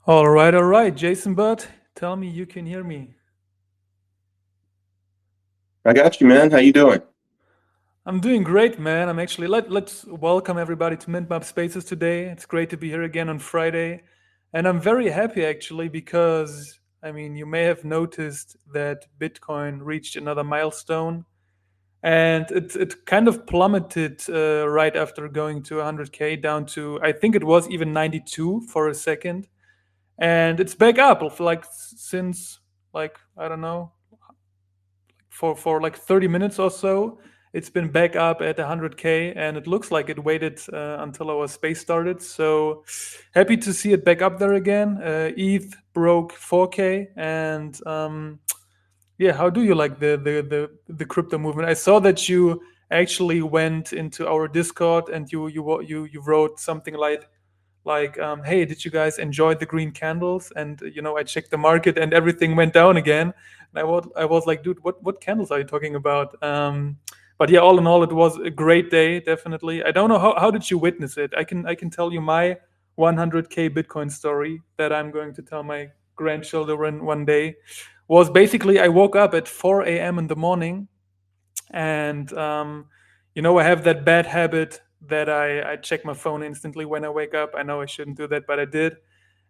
All right, Jason Butt, tell me you can hear me. I got you, man. How you doing? I'm doing great, man. I'm actually let's welcome everybody to Mint Map Spaces today. It's great to be here again on Friday, and I'm very happy actually because I mean you may have noticed that Bitcoin reached another milestone, and it kind of plummeted right after going to 100K down to I think it was even 92 for a second, and it's back up like since like I don't know for like 30 minutes or so. It's been back up at 100K, and it looks like it waited until our space started. So happy to see it back up there again. ETH broke 4K, and yeah, how do you like the crypto movement? I saw that you actually went into our Discord and you wrote something like hey, did you guys enjoy the green candles? And I checked the market and everything went down again. And I was like, dude, what candles are you talking about? But yeah, all in all, it was a great day, definitely. I don't know how did you witness it. I can tell you my 100K Bitcoin story that I'm going to tell my grandchildren one day. Was basically I woke up at 4 a.m. in the morning, and I have that bad habit that I check my phone instantly when I wake up. I know I shouldn't do that, but I did.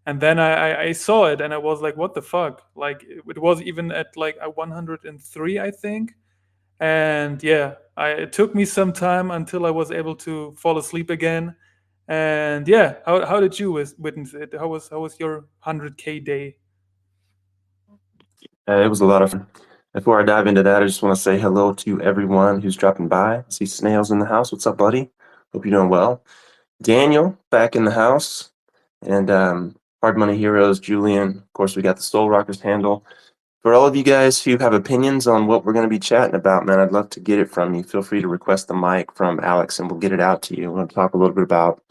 And then I saw it and I was like, what the fuck? Like it was even at like a 103, I think. And yeah, it took me some time until I was able to fall asleep again. And yeah, how did you witness it? How was your 100K day? It was a lot of fun. Before I dive into that, I just want to say hello to everyone who's dropping by. I see Snails in the house. What's up, buddy? Hope you're doing well. Daniel back in the house, and Hard Money Heroes, Julian. Of course, we got the Soul Rockers handle. For all of you guys who have opinions on what we're going to be chatting about, man, I'd love to get it from you. Feel free to request the mic from Alex, and we'll get it out to you. We're going to talk a little bit about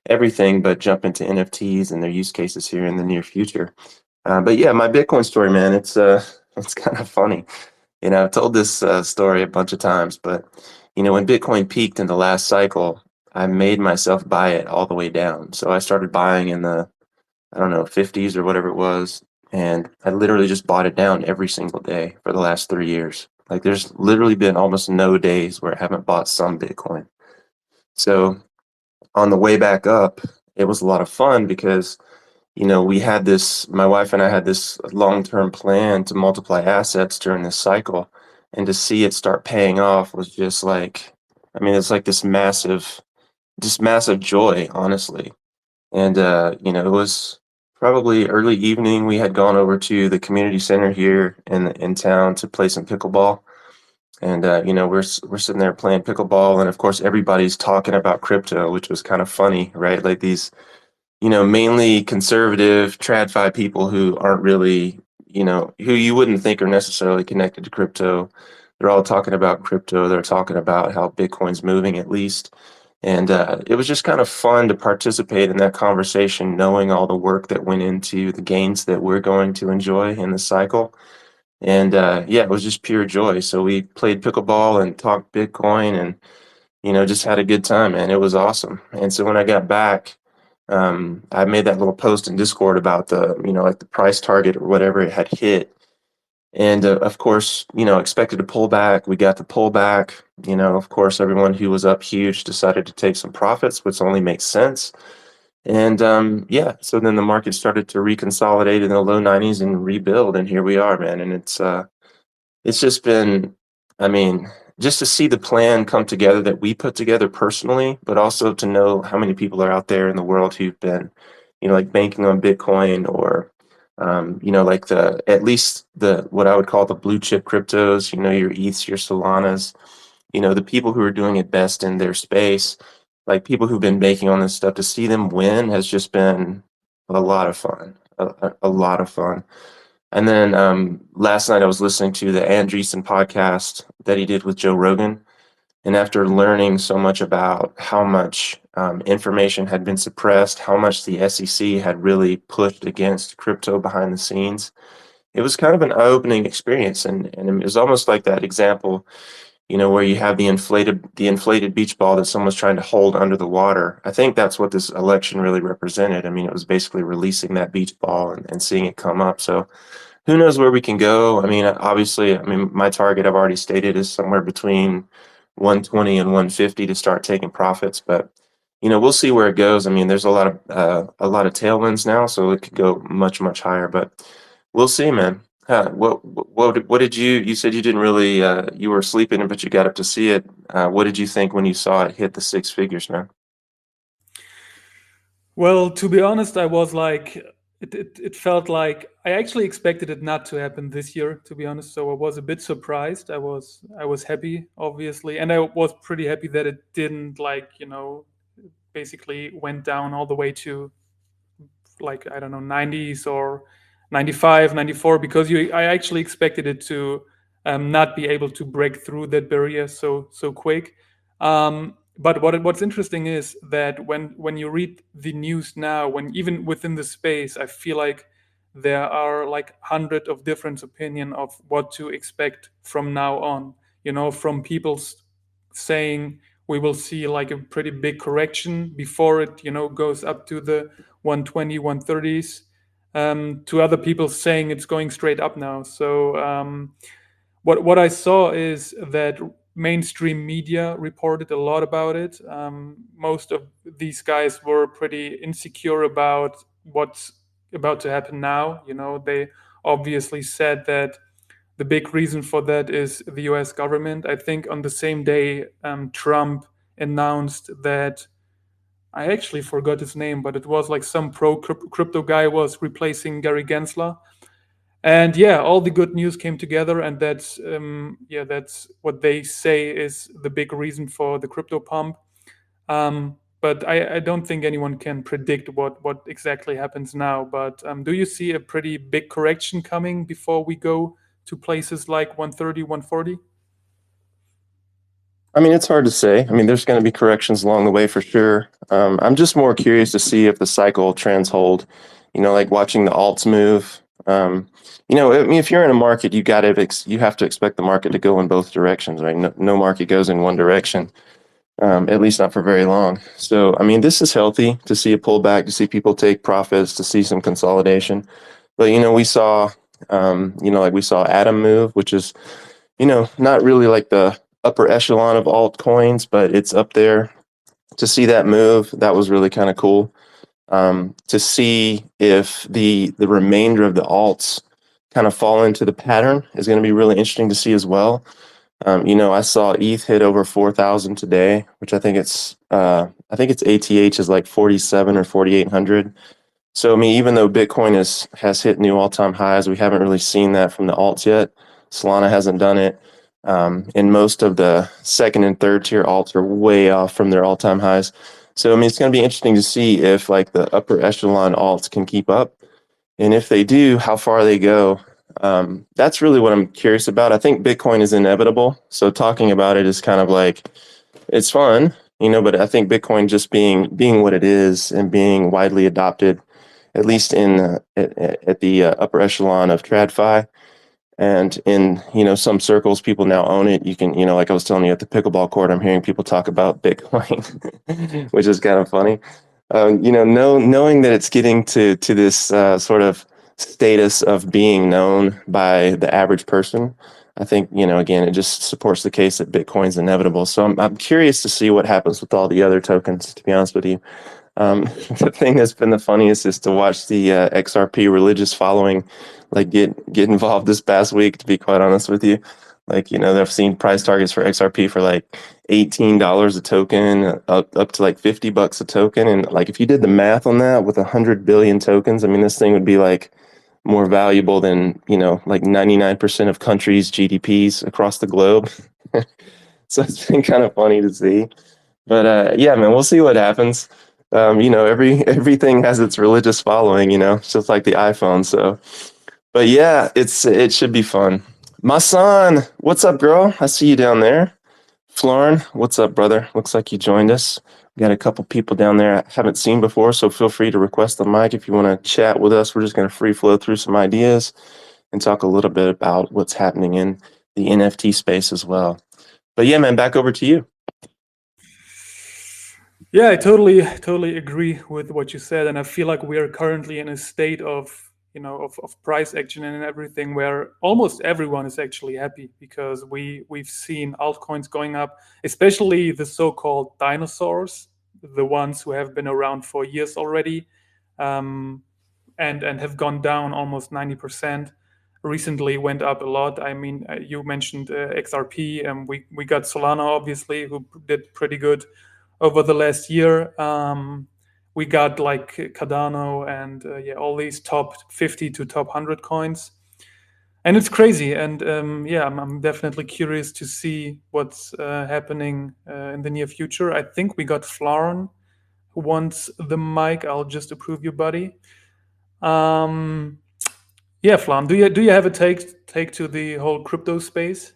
everything, but jump into NFTs and their use cases here in the near future. But yeah, my Bitcoin story, man, it's it's kind of funny. I've told this story a bunch of times, but when Bitcoin peaked in the last cycle, I made myself buy it all the way down. So I started buying in the, I don't know, 50s or whatever it was, and I literally just bought it down every single day for the last 3 years. Like there's literally been almost no days where I haven't bought some Bitcoin. So on the way back up, it was a lot of fun because we had this, my wife and I had this long-term plan to multiply assets during this cycle. And to see it start paying off was just like, I mean, it's like this just massive joy, honestly. And, it was probably early evening. We had gone over to the community center here in town to play some pickleball. And, we're sitting there playing pickleball. And of course, everybody's talking about crypto, which was kind of funny, right? Like these mainly conservative TradFi people who aren't really, who you wouldn't think are necessarily connected to crypto. They're all talking about crypto. They're talking about how Bitcoin's moving at least. And it was just kind of fun to participate in that conversation, knowing all the work that went into the gains that we're going to enjoy in the cycle. And yeah, it was just pure joy. So we played pickleball and talked Bitcoin and, just had a good time, man. It was awesome. And so when I got back, I made that little post in Discord about like the price target or whatever it had hit. And of course, expected to pull back. We got the pullback. Of course, everyone who was up huge decided to take some profits, which only makes sense. And yeah, so then the market started to reconsolidate in the low 90s and rebuild. And here we are, man. And it's just been, I mean, just to see the plan come together that we put together personally, but also to know how many people are out there in the world who've been, like banking on Bitcoin or, like at least what I would call the blue chip cryptos, your ETHs, your Solanas, the people who are doing it best in their space, like people who've been banking on this stuff, to see them win has just been a lot of fun, a lot of fun. And then last night I was listening to the Andreessen podcast that he did with Joe Rogan. And after learning so much about how much information had been suppressed, how much the SEC had really pushed against crypto behind the scenes, it was kind of an eye-opening experience. And it was almost like that example, where you have the inflated beach ball that someone's trying to hold under the water. I think that's what this election really represented. I mean, it was basically releasing that beach ball and seeing it come up. So who knows where we can go? I mean, obviously, I mean, my target I've already stated is somewhere between 120 and 150 to start taking profits, but we'll see where it goes. I mean, there's a lot of tailwinds now, so it could go much, much higher, but we'll see, man. What did you said you didn't really you were sleeping, but you got up to see it. What did you think when you saw it hit the six figures, man? Well, to be honest, I was like, it felt like I actually expected it not to happen this year, to be honest. So I was a bit surprised. I was happy, obviously, and I was pretty happy that it didn't like, basically went down all the way to like, I don't know, 90s or 95, 94, because I actually expected it to not be able to break through that barrier so quick. But what's interesting is that when you read the news now, when even within the space, I feel like there are like hundred of different opinion of what to expect from now on. From people saying we will see like a pretty big correction before it goes up to the 120, 130s, to other people saying it's going straight up now. So what I saw is that mainstream media reported a lot about it. Most of these guys were pretty insecure about what's about to happen now. They obviously said that the big reason for that is the US government. I think on the same day, Trump announced that I actually forgot his name, but it was like some pro crypto guy was replacing Gary Gensler. And yeah, all the good news came together, and that's what they say is the big reason for the crypto pump. But I don't think anyone can predict what exactly happens now. But do you see a pretty big correction coming before we go to places like 130, 140? I mean, it's hard to say. I mean, there's going to be corrections along the way for sure. I'm just more curious to see if the cycle trends hold. Like watching the alts move. I mean, if you're in a market, you have to expect the market to go in both directions, right? No market goes in one direction, at least not for very long. So, I mean, this is healthy to see a pullback, to see people take profits, to see some consolidation. But we saw, like we saw Atom move, which is not really like the upper echelon of altcoins, but it's up there. To see that move, that was really kind of cool. To see if the remainder of the alts kind of fall into the pattern is going to be really interesting to see as well. I saw ETH hit over 4,000 today, which I think its ATH is like 47 or 4,800. So I mean, even though Bitcoin has hit new all-time highs, we haven't really seen that from the alts yet. Solana hasn't done it. And most of the second and third tier alts are way off from their all-time highs. So I mean, it's going to be interesting to see if like the upper echelon alts can keep up, and if they do, how far they go. That's really what I'm curious about. I think Bitcoin is inevitable. So talking about it is kind of like it's fun, but I think Bitcoin just being what it is and being widely adopted, at least at the upper echelon of TradFi, and in some circles, people now own it. You can like I was telling you at the pickleball court, I'm hearing people talk about Bitcoin, which is kind of funny. Knowing that it's getting to this sort of status of being known by the average person, I think again it just supports the case that Bitcoin's inevitable. So I'm curious to see what happens with all the other tokens. To be honest with you, the thing that's been the funniest is to watch the XRP religious following like get involved this past week. To be quite honest with you, like they've seen price targets for XRP for like $18 a token, up to like $50 a token, and like if you did the math on that with 100 billion tokens, I mean this thing would be like more valuable than like 99% of countries' GDPs across the globe. So it's been kind of funny to see. But yeah, man, we'll see what happens. Everything has its religious following. It's just like the iPhone. So, but yeah, it should be fun. My son, what's up, girl? I see you down there. Florin, what's up, brother? Looks like you joined us. We got a couple people down there I haven't seen before, so feel free to request the mic if you want to chat with us. We're just going to free flow through some ideas and talk a little bit about what's happening in the NFT space as well. But yeah, man, back over to you. Yeah, I totally agree with what you said, and I feel like we are currently in a state of of price action and everything where almost everyone is actually happy because we've seen altcoins going up, especially the so-called dinosaurs, the ones who have been around for years already, um, and have gone down almost 90%. Recently went up a lot. I mean, you mentioned XRP, and we got Solana obviously, who did pretty good over the last year. We got like Cardano and yeah, all these top 50 to top 100 coins. And it's crazy. And yeah, I'm definitely curious to see what's happening in the near future. I think we got Florin who wants the mic. I'll just approve you, buddy. Um, yeah, Flan, do you have a take to the whole crypto space?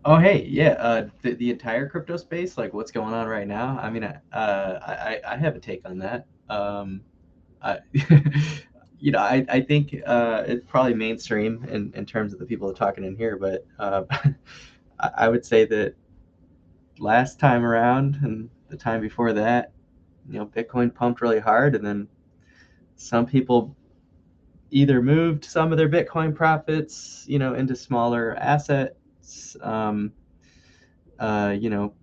Oh, hey, yeah, the entire crypto space, like what's going on right now. I mean, I have a take on that. I, I think it's probably mainstream in terms of the people talking in here, but I would say that last time around and the time before that, Bitcoin pumped really hard, and then some people either moved some of their Bitcoin profits, into smaller assets. You know,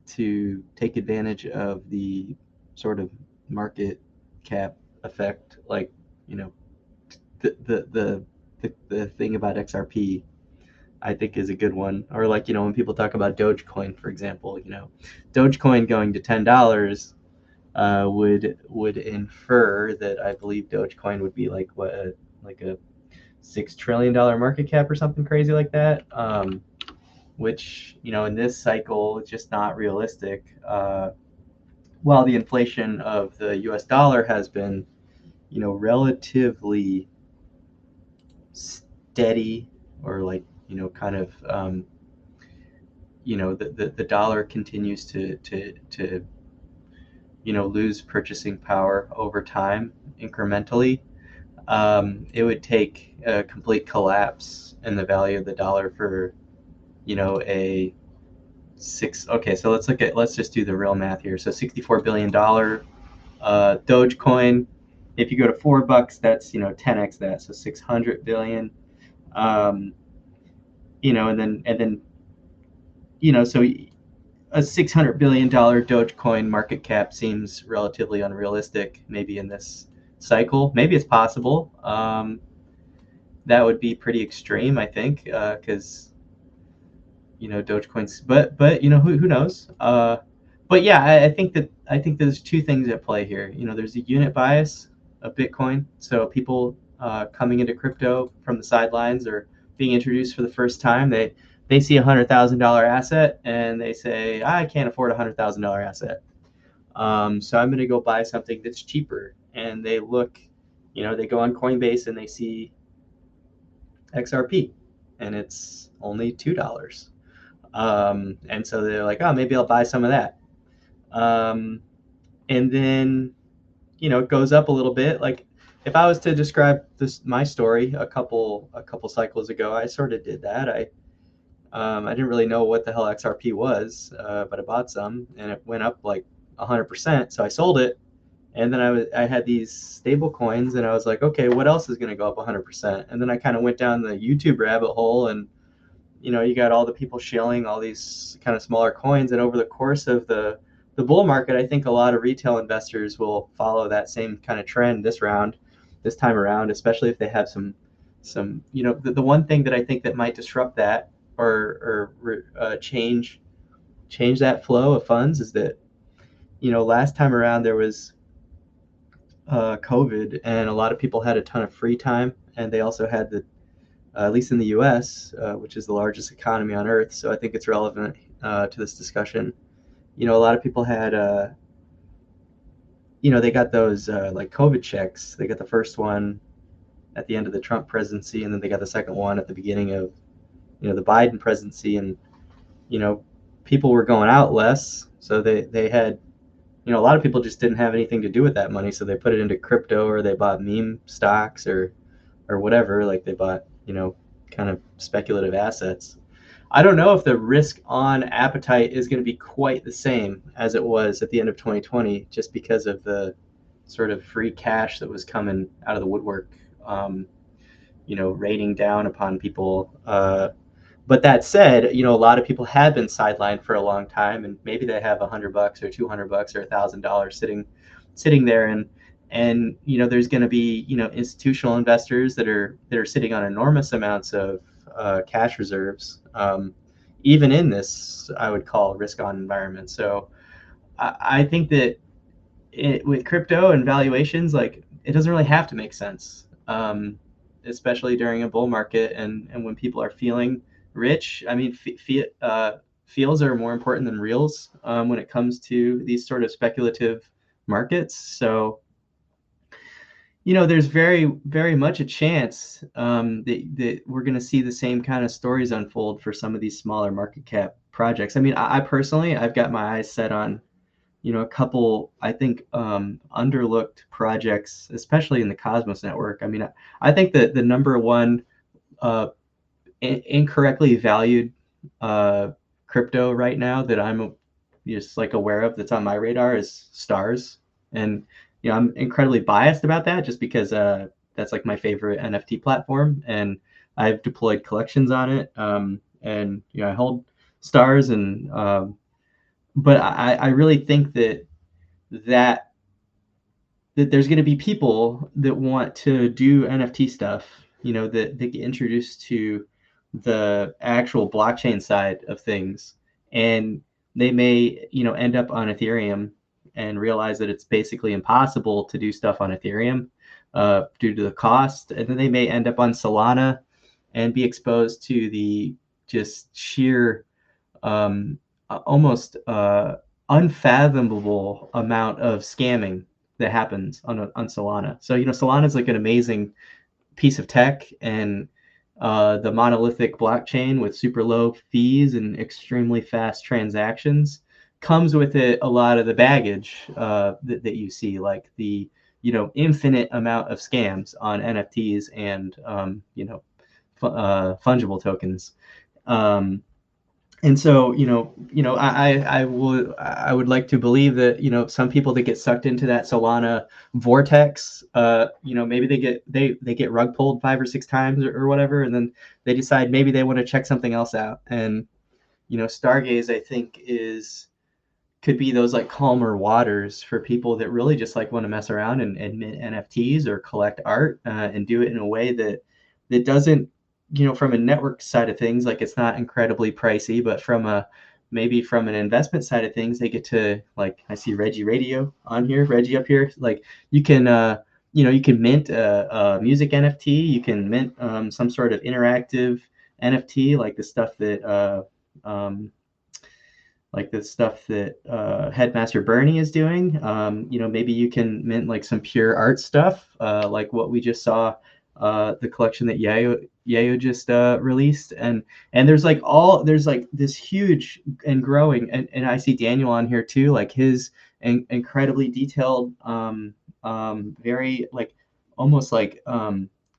to take advantage of the sort of market cap effect, like you know the the the the thing about XRP. I think is a good one. Or like when people talk about Dogecoin, for example, Dogecoin going to $10 would infer that I believe Dogecoin would be like what like a $6 trillion market cap or something crazy like that. Which in this cycle is just not realistic. While the inflation of the U.S. dollar has been relatively steady, or like kind of the dollar continues to lose purchasing power over time incrementally. It would take a complete collapse in the value of the dollar for a six. Okay, so let's just do the real math here. So $64 billion Dogecoin. If you go to $4, that's 10x that, so 600 billion. Um, and then so a $600 billion Dogecoin market cap seems relatively unrealistic. Maybe in this cycle, maybe it's possible. That would be pretty extreme, I think, because Dogecoin's, but who knows? But yeah, I think there's two things at play here. There's a unit bias of Bitcoin, so people coming into crypto from the sidelines or being introduced for the first time, they see $100,000 asset and they say, I can't afford $100,000 asset, so I'm going to go buy something that's cheaper. And they look, they go on Coinbase and they see XRP, and it's only $2. And so they're like, oh, maybe I'll buy some of that. Um, and then, it goes up a little bit. Like if I was to describe my story a couple cycles ago, I sort of did that. I didn't really know what the hell XRP was, but I bought some and it went up like 100%. So I sold it. And then I had these stable coins and I was like, okay, what else is going to go up 100%? And then I kind of went down the YouTube rabbit hole, and you got all the people shilling all these kind of smaller coins. And over the course of the bull market, I think a lot of retail investors will follow that same kind of trend this time around, especially if they have some the one thing that I think that might disrupt that, or change that flow of funds, is that last time around there was COVID, and a lot of people had a ton of free time, and they also had at least in the U.S., which is the largest economy on earth. So I think it's relevant to this discussion. A lot of people had, they got those like COVID checks. They got the first one at the end of the Trump presidency, and then they got the second one at the beginning of, the Biden presidency. And, you know, people were going out less. So they had, a lot of people just didn't have anything to do with that money. So they put it into crypto, or they bought meme stocks, or whatever. Like they bought, kind of speculative assets. I don't know if the risk on appetite is going to be quite the same as it was at the end of 2020, just because of the sort of free cash that was coming out of the woodwork, raining down upon people. But that said, a lot of people have been sidelined for a long time, and maybe they have $100 or $200 or $1,000 sitting there, and there's going to be institutional investors that are sitting on enormous amounts of cash reserves, even in this I would call risk on environment. So I think that with crypto and valuations, like it doesn't really have to make sense, especially during a bull market and when people are feeling rich. I mean, feels are more important than reals when it comes to these sort of speculative markets. So there's very, very much a chance that we're going to see the same kind of stories unfold for some of these smaller market cap projects. I mean, I personally, I've got my eyes set on, a couple, I think, underlooked projects, especially in the Cosmos network. I mean, I think that the number one incorrectly valued crypto right now that I'm just like aware of that's on my radar is stars. And I'm incredibly biased about that just because that's like my favorite NFT platform, and I've deployed collections on it. And I hold stars, and but I really think that there's going to be people that want to do NFT stuff, that get introduced to the actual blockchain side of things, and they may, end up on Ethereum and realize that it's basically impossible to do stuff on Ethereum due to the cost, and then they may end up on Solana and be exposed to the just sheer, almost unfathomable amount of scamming that happens on Solana. So Solana is like an amazing piece of tech, and the monolithic blockchain with super low fees and extremely fast transactions comes with it a lot of the baggage that you see, like the infinite amount of scams on NFTs and fungible tokens. And so, I would like to believe that, some people that get sucked into that Solana vortex, maybe they get rug pulled 5 or 6 times or whatever, and then they decide maybe they want to check something else out. And, Stargaze, I think, could be those like calmer waters for people that really just like want to mess around and mint NFTs or collect art and do it in a way that doesn't, from a network side of things, like it's not incredibly pricey, but maybe from an investment side of things, they get to, like, I see Reggie Radio on here, Reggie up here. Like you can mint a music NFT, you can mint some sort of interactive NFT, like the stuff that Headmaster Bernie is doing. Maybe you can mint like some pure art stuff, like what we just saw, the collection that Yayo just released, and there's like this huge and growing, and I see Daniel on here too, like his incredibly detailed, very like almost like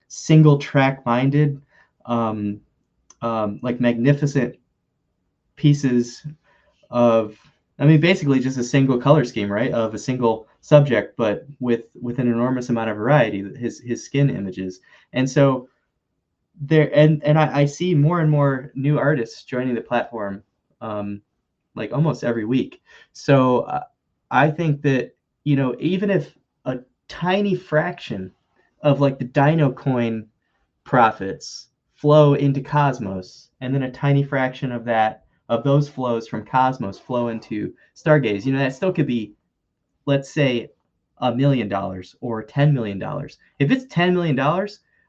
single track minded, like magnificent pieces of, I mean, basically just a single color scheme, right, of a single subject, but with an enormous amount of variety, his skin images. And so there, and I see more and more new artists joining the platform, like almost every week. So I think that, even if a tiny fraction of like the Dino coin profits flow into Cosmos, and then a tiny fraction of those flows from Cosmos flow into Stargaze, that still could be, let's say, $1 million or $10 million. If it's $10 million,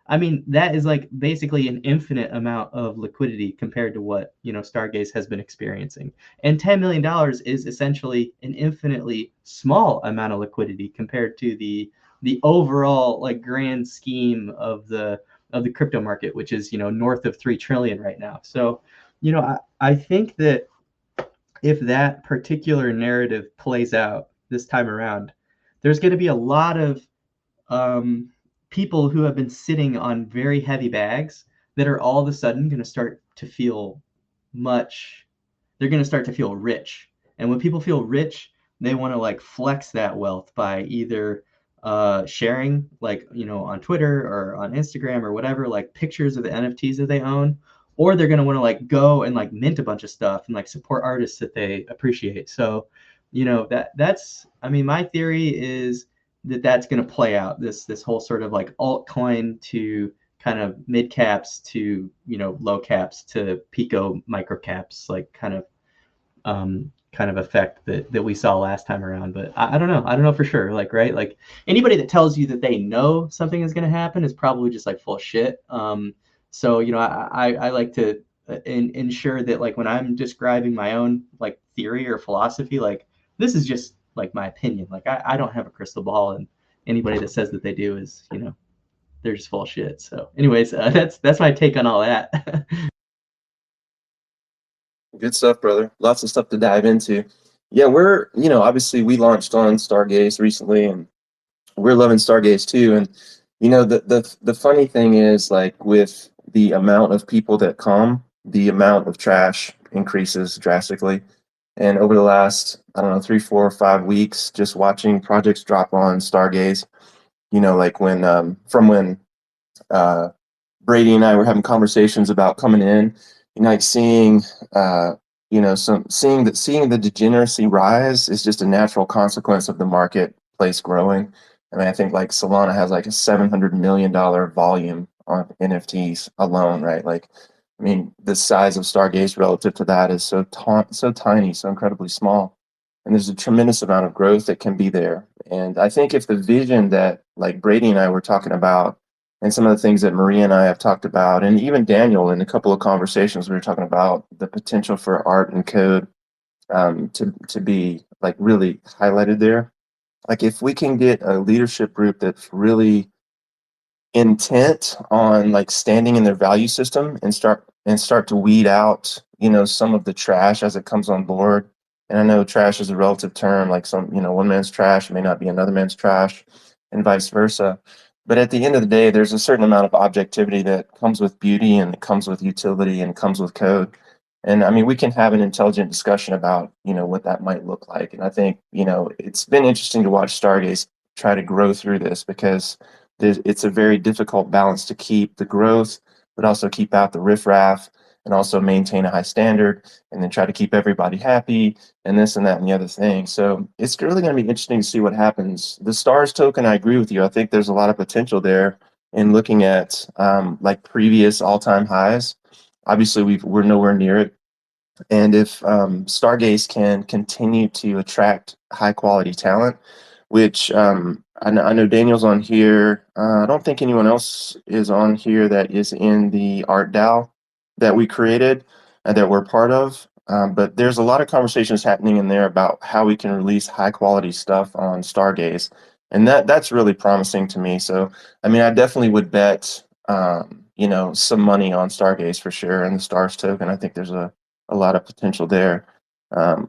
I mean, that is like basically an infinite amount of liquidity compared to what, Stargaze has been experiencing. And $10 million is essentially an infinitely small amount of liquidity compared to the overall like grand scheme of the crypto market, which is, north of 3 trillion right now. So, I think that if that particular narrative plays out this time around, there's going to be a lot of people who have been sitting on very heavy bags that are all of a sudden going to start to feel they're going to start to feel rich. And when people feel rich, they want to like flex that wealth by either sharing, like, on Twitter or on Instagram or whatever, like pictures of the NFTs that they own, or they're going to want to like go and like mint a bunch of stuff and like support artists that they appreciate. So, that's, I mean, my theory is that that's going to play out, this whole sort of like altcoin to kind of mid caps to low caps to pico micro caps, like kind of effect that we saw last time around. But I don't know. I don't know for sure. Like, right? Like, anybody that tells you that they know something is going to happen is probably just like full shit. So I like to ensure that, like, when I'm describing my own like theory or philosophy, like, this is just like my opinion. Like, I don't have a crystal ball, and anybody that says that they do is, they're just full shit. So anyways, that's my take on all that. Good stuff, brother. Lots of stuff to dive into. Yeah, we're, obviously we launched on Stargaze recently, and we're loving Stargaze too. And the funny thing is, like, with the amount of people that come, the amount of trash increases drastically. And over the last, I don't know, 3, 4, 5 weeks, just watching projects drop on Stargaze, like when uh, Brady and I were having conversations about coming in, like seeing, seeing the degeneracy rise is just a natural consequence of the marketplace growing. I mean, I think like Solana has like a $700 million volume on NFTs alone, right? Like, I mean, the size of Stargaze relative to that is so tiny, so incredibly small, and there's a tremendous amount of growth that can be there. And I think if the vision that like Brady and I were talking about, and some of the things that Maria and I have talked about, and even Daniel in a couple of conversations, we were talking about the potential for art and code to be like really highlighted there. Like, if we can get a leadership group that's really intent on like standing in their value system and start to weed out some of the trash as it comes on board. And I know trash is a relative term, like some one man's trash may not be another man's trash, and vice versa. But at the end of the day, there's a certain amount of objectivity that comes with beauty, and it comes with utility, and comes with code. And I mean, we can have an intelligent discussion about what that might look like. And I think it's been interesting to watch Stargaze try to grow through this, because it's a very difficult balance to keep the growth, but also keep out the riffraff, and also maintain a high standard, and then try to keep everybody happy, and this and that and the other thing. So it's really going to be interesting to see what happens. The stars token, I agree with you. I think there's a lot of potential there in looking at like previous all-time highs. Obviously, we're nowhere near it. And if Stargaze can continue to attract high quality talent, which I know Daniel's on here. I don't think anyone else is on here that is in the art DAO that we created and that we're part of. But there's a lot of conversations happening in there about how we can release high quality stuff on Stargaze, and that's really promising to me. So I mean, I definitely would bet some money on Stargaze for sure, and the Stars token. I think there's a lot of potential there.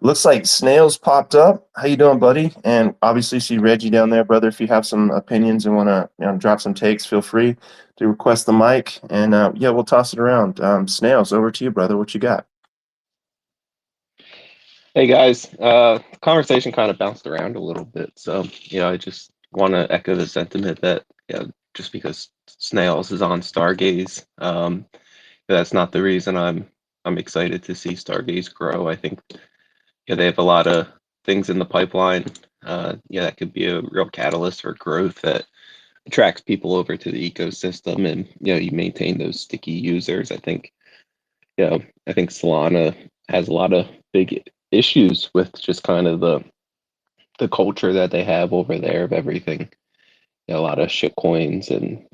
Looks like Snails popped up. How you doing, buddy? And obviously see Reggie down there, brother. If you have some opinions and want to drop some takes, feel free to request the mic. And yeah, we'll toss it around. Snails, over to you, brother. What you got? Hey guys, conversation kind of bounced around a little bit, so I just want to echo the sentiment that just because Snails is on Stargaze, that's not the reason I'm excited to see Stargaze grow. I think they have a lot of things in the pipeline. That could be a real catalyst for growth that attracts people over to the ecosystem, and you maintain those sticky users. I think Solana has a lot of big issues with just kind of the culture that they have over there of everything. A lot of shit coins, and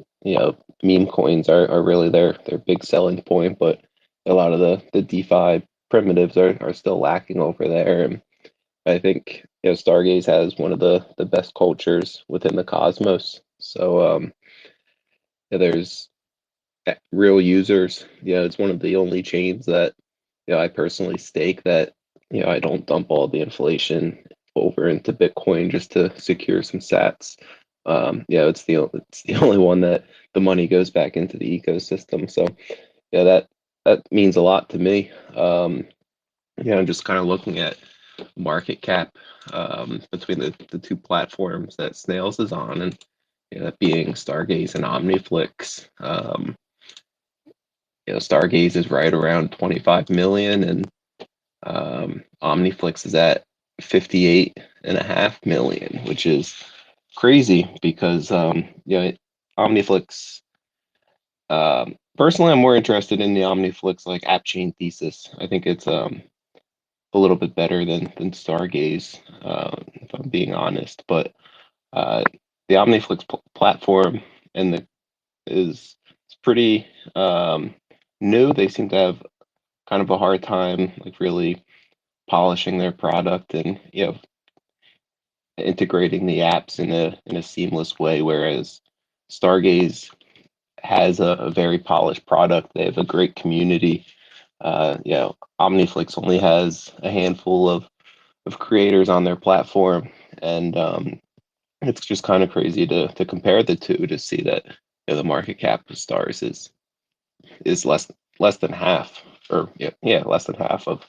meme coins are really their big selling point, but a lot of the DeFi primitives are still lacking over there. And I think Stargaze has one of the best cultures within the cosmos. So there's real users. It's one of the only chains that I personally stake that I don't dump all the inflation over into Bitcoin just to secure some sats. It's the only one that the money goes back into the ecosystem. So that that means a lot to me. I'm just kind of looking at market cap between the two platforms that Snails is on, and that being Stargaze and OmniFlix. Stargaze is right around 25 million, and OmniFlix is at 58.5 million, which is crazy because OmniFlix. Personally, I'm more interested in the OmniFlix like app chain thesis. I think it's a little bit better than Stargaze, if I'm being honest. But uh, the OmniFlix platform and the is it's pretty new. They seem to have kind of a hard time like really polishing their product and integrating the apps in a seamless way. Whereas Stargaze has a very polished product. They have a great community. OmniFlix only has a handful of creators on their platform, and it's just kind of crazy to compare the two to see that the market cap of Stars is less than half, or less than half of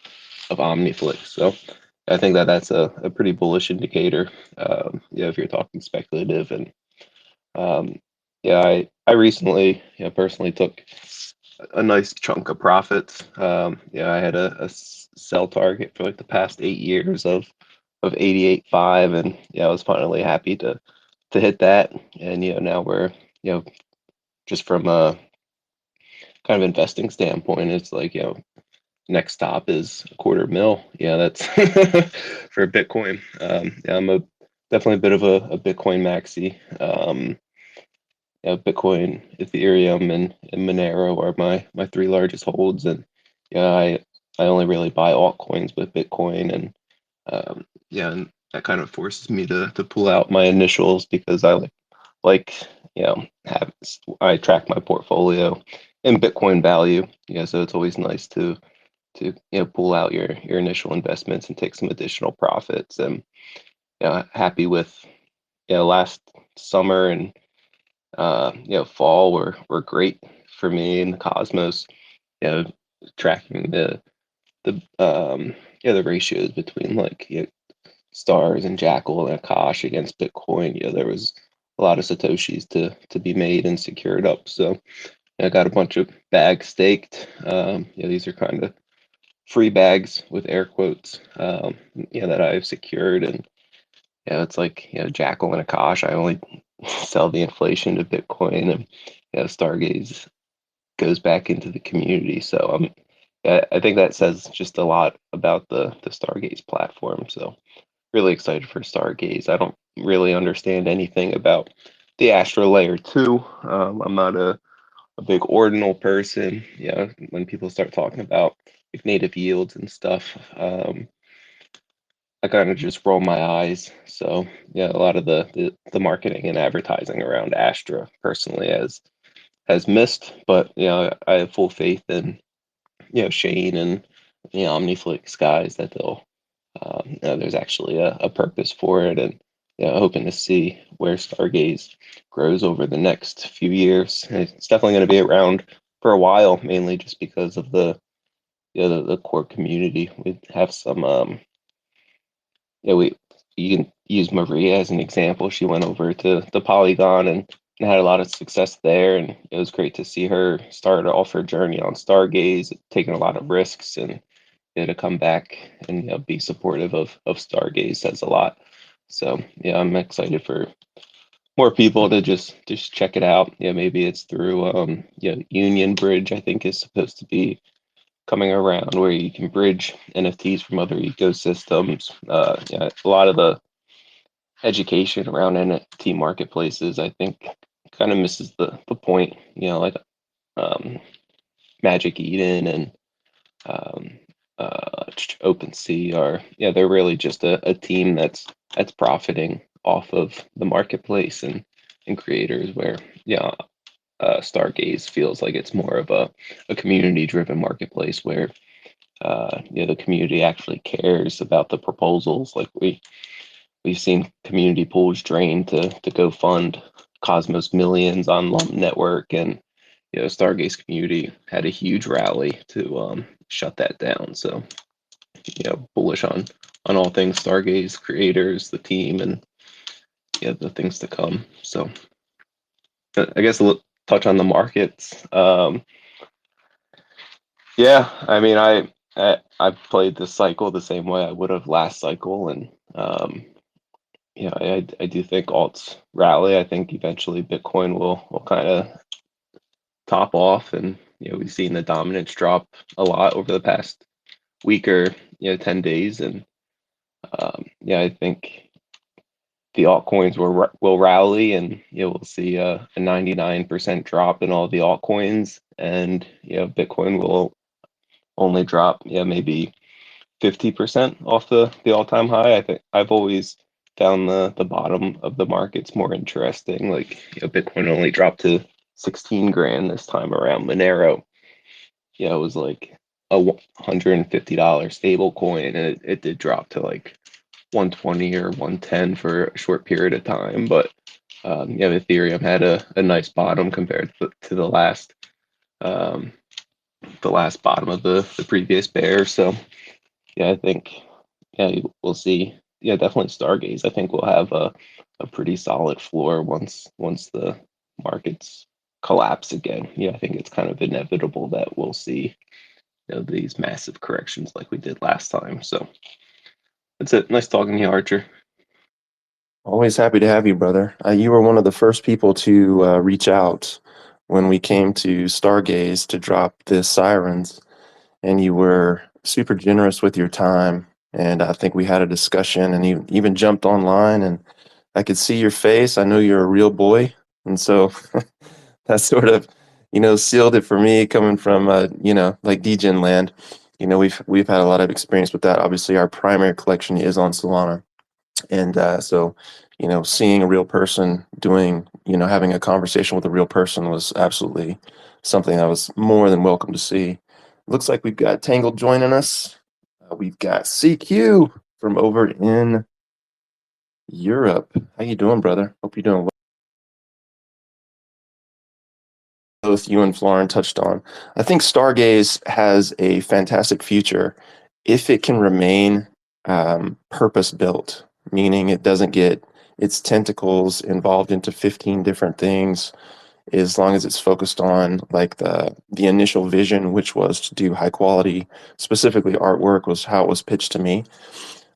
OmniFlix. So I think that's a pretty bullish indicator. If you're talking speculative, and um, I recently personally took a nice chunk of profits. I had a sell target for like the past 8 years of 88.5, and I was finally happy to hit that. And now we're just from a kind of investing standpoint, it's like next stop is a quarter mil. Yeah, that's for Bitcoin. I'm definitely a bit of a Bitcoin maxi. Bitcoin, Ethereum, and Monero are my three largest holds, and I only really buy altcoins with Bitcoin, and and that kind of forces me to pull out my initials because I like have I track my portfolio in Bitcoin value. So it's always nice to pull out your initial investments and take some additional profits. And happy with last summer and fall were great for me in the Cosmos. Tracking the ratios between like Stars and Jackal and Akash against Bitcoin. There was a lot of Satoshis to be made and secured up. So I got a bunch of bags staked. These are kind of free bags with air quotes. That I've secured, and it's like Jackal and Akash. I only sell the inflation to Bitcoin, and Stargaze goes back into the community. So I think that says just a lot about the Stargaze platform. So really excited for Stargaze. I don't really understand anything about the Astro Layer 2. I'm not a big ordinal person. When people start talking about like native yields and stuff, I kind of just roll my eyes. So a lot of the marketing and advertising around Astra personally has missed, but I have full faith in Shane and the OmniFlix guys that they'll there's actually a purpose for it, and hoping to see where Stargaze grows over the next few years. It's definitely going to be around for a while, mainly just because of the core community. We have some we you can use Maria as an example. She went over to the Polygon and had a lot of success there, and it was great to see her start off her journey on Stargaze, taking a lot of risks, and to come back and be supportive of Stargaze says a lot. So I'm excited for more people to just check it out. Maybe it's through Union Bridge, I think, is supposed to be coming around, where you can bridge NFTs from other ecosystems. A lot of the education around NFT marketplaces, I think, kind of misses the point. Like um, Magic Eden and um, OpenSea are they're really just a team that's profiting off of the marketplace and creators. Where Stargaze feels like it's more of a community driven marketplace where the community actually cares about the proposals. Like we've seen community pools drain to go fund Cosmos Millions on Lump Network, and Stargaze community had a huge rally to shut that down. So bullish on all things Stargaze, creators, the team, and the things to come. So I guess a little touch on the markets. Yeah, I mean, I played this cycle the same way I would have last cycle, and I do think alts rally. I think eventually Bitcoin will kind of top off, and we've seen the dominance drop a lot over the past week or 10 days, and I think the altcoins will rally, and we'll see a 99% drop in all the altcoins, and Bitcoin will only drop maybe 50% off the all-time high. I think I've always found the bottom of the markets more interesting. Like Bitcoin only dropped to 16 grand this time around. Monero, it was like a $150 stable coin, and it did drop to like 120 or 110 for a short period of time. But Ethereum had a nice bottom compared to the last bottom of the previous bear. So I think we'll see. Yeah, definitely Stargaze. I think we'll have a pretty solid floor once the markets collapse again. I think it's kind of inevitable that we'll see these massive corrections like we did last time. So that's it. Nice talking to you, Archer. Always happy to have you, brother. You were one of the first people to reach out when we came to Stargaze to drop the sirens, and you were super generous with your time. And I think we had a discussion, and you even jumped online, and I could see your face. I know you're a real boy, and so that sort of, sealed it for me coming from, like DGen land. We've had a lot of experience with that. Obviously, our primary collection is on Solana. And so, seeing a real person doing, having a conversation with a real person was absolutely something I was more than welcome to see. Looks like we've got Tangled joining us. We've got CQ from over in Europe. How you doing, brother? Hope you're doing well. Both you and Florin touched on. I think Stargaze has a fantastic future if it can remain purpose built, meaning it doesn't get its tentacles involved into 15 different things, as long as it's focused on like the initial vision, which was to do high quality, specifically artwork, was how it was pitched to me.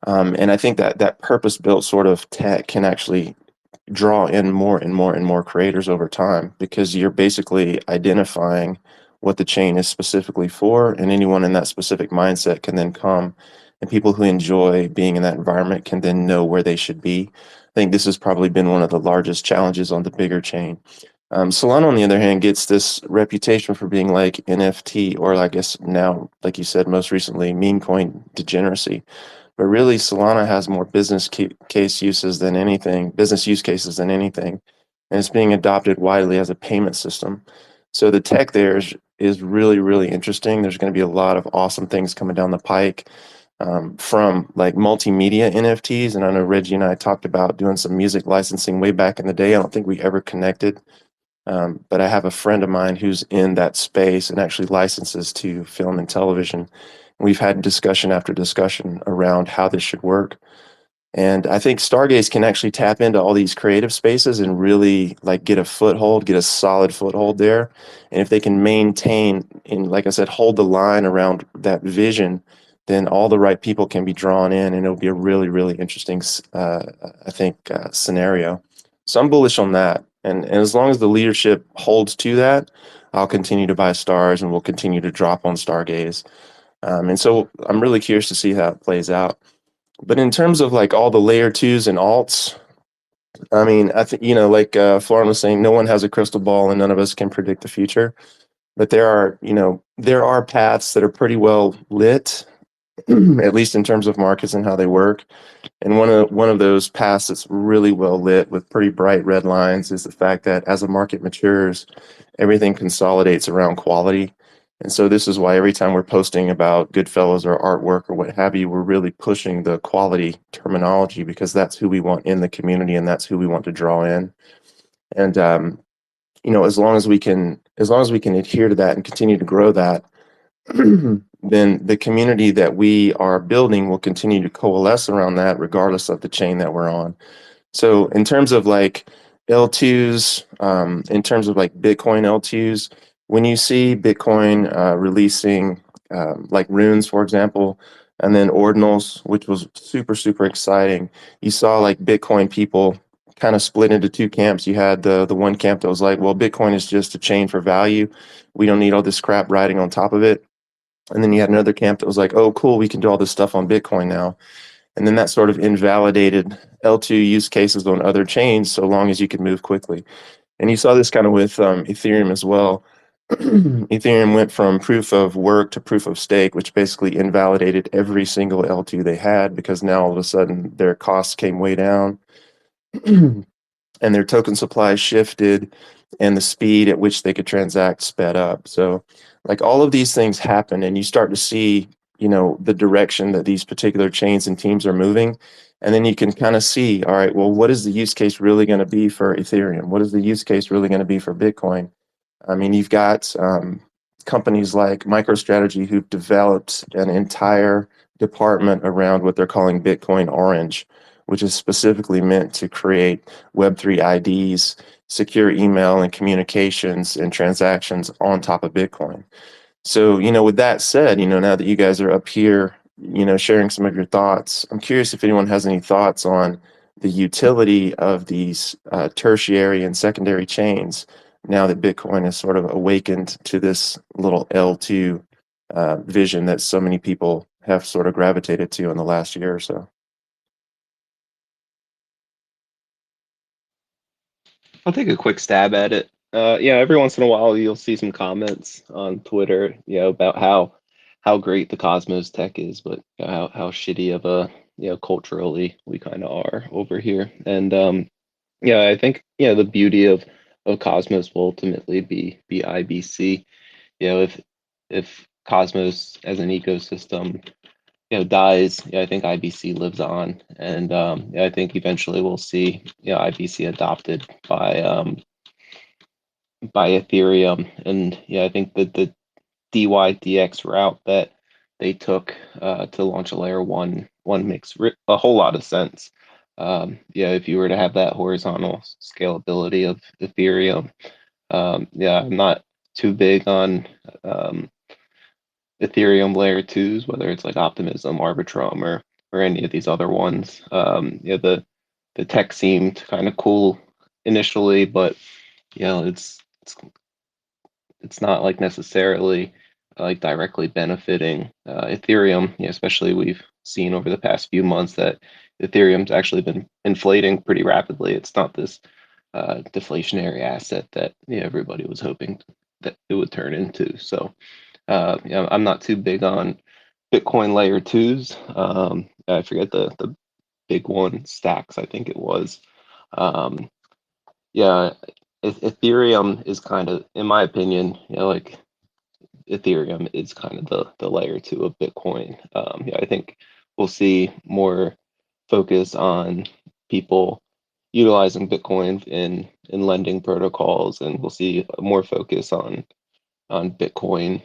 And I think that purpose built sort of tech can actually draw in more and more and more creators over time, because you're basically identifying what the chain is specifically for, and anyone in that specific mindset can then come, and people who enjoy being in that environment can then know where they should be. I think this has probably been one of the largest challenges on the bigger chain. Solana, on the other hand, gets this reputation for being like NFT, or I guess now, like you said, most recently, meme coin degeneracy. But really, Solana has more case uses than anything, business use cases than anything, and it's being adopted widely as a payment system. So the tech there is really, really interesting. There's going to be a lot of awesome things coming down the pike, from like multimedia NFTs. And I know Reggie and I talked about doing some music licensing way back in the day. I don't think we ever connected. But I have a friend of mine who's in that space and actually licenses to film and television. We've had discussion after discussion around how this should work. And I think Stargaze can actually tap into all these creative spaces and really like get a foothold, get a solid foothold there. And if they can maintain and, like I said, hold the line around that vision, then all the right people can be drawn in, and it'll be a really, really interesting, I think, scenario. So I'm bullish on that. And as long as the leadership holds to that, I'll continue to buy stars, and we'll continue to drop on Stargaze. And so I'm really curious to see how it plays out. But in terms of like all the layer twos and alts, I mean, I think, like Florin was saying, no one has a crystal ball and none of us can predict the future. But there are paths that are pretty well lit, at least in terms of markets and how they work. And one of those paths that's really well lit with pretty bright red lines is the fact that as a market matures, everything consolidates around quality. And so this is why every time we're posting about Goodfellas or artwork or what have you, we're really pushing the quality terminology, because that's who we want in the community and that's who we want to draw in. And as long as we can adhere to that and continue to grow that, then the community that we are building will continue to coalesce around that regardless of the chain that we're on. So in terms of like L2s, in terms of like Bitcoin L2s, when you see Bitcoin releasing like runes, for example, and then ordinals, which was super, super exciting, you saw like Bitcoin people kind of split into two camps. You had the one camp that was like, well, Bitcoin is just a chain for value. We don't need all this crap riding on top of it. And then you had another camp that was like, oh, cool, we can do all this stuff on Bitcoin now. And then that sort of invalidated L2 use cases on other chains so long as you could move quickly. And you saw this kind of with Ethereum as well. Ethereum went from proof of work to proof of stake, which basically invalidated every single L2 they had because now all of a sudden their costs came way down. And their token supply shifted and the speed at which they could transact sped up. So like all of these things happen and you start to see, the direction that these particular chains and teams are moving. And then you can kind of see, all right, well, what is the use case really going to be for Ethereum? What is the use case really going to be for Bitcoin? I mean, you've got companies like MicroStrategy who've developed an entire department around what they're calling Bitcoin Orange, which is specifically meant to create Web3 IDs, secure email and communications and transactions on top of Bitcoin. So, with that said, now that you guys are up here, sharing some of your thoughts, I'm curious if anyone has any thoughts on the utility of these tertiary and secondary chains now that Bitcoin has sort of awakened to this little L2 vision that so many people have sort of gravitated to in the last year or so. I'll take a quick stab at it. Yeah, every once in a while you'll see some comments on Twitter, about how great the Cosmos tech is, but how shitty of a culturally we kind of are over here. And yeah, I think the beauty of Cosmos will ultimately be IBC. If Cosmos as an ecosystem dies, I think IBC lives on, and I think eventually we'll see IBC adopted by Ethereum, and I think that the DYDX route that they took to launch a layer one makes a whole lot of sense. If you were to have that horizontal scalability of Ethereum, I'm not too big on Ethereum layer twos, whether it's like Optimism, Arbitrum, or any of these other ones. The tech seemed kind of cool initially, but it's not like necessarily like directly benefiting Ethereum. Especially we've seen over the past few months that Ethereum's actually been inflating pretty rapidly. It's not this deflationary asset that everybody was hoping that it would turn into. So I'm not too big on Bitcoin layer twos. I forget the big one, Stacks, I think it was. Um, yeah, Ethereum is kind of, in my opinion, like Ethereum is kind of the layer two of Bitcoin. I think we'll see more focus on people utilizing Bitcoin in lending protocols, and we'll see more focus on Bitcoin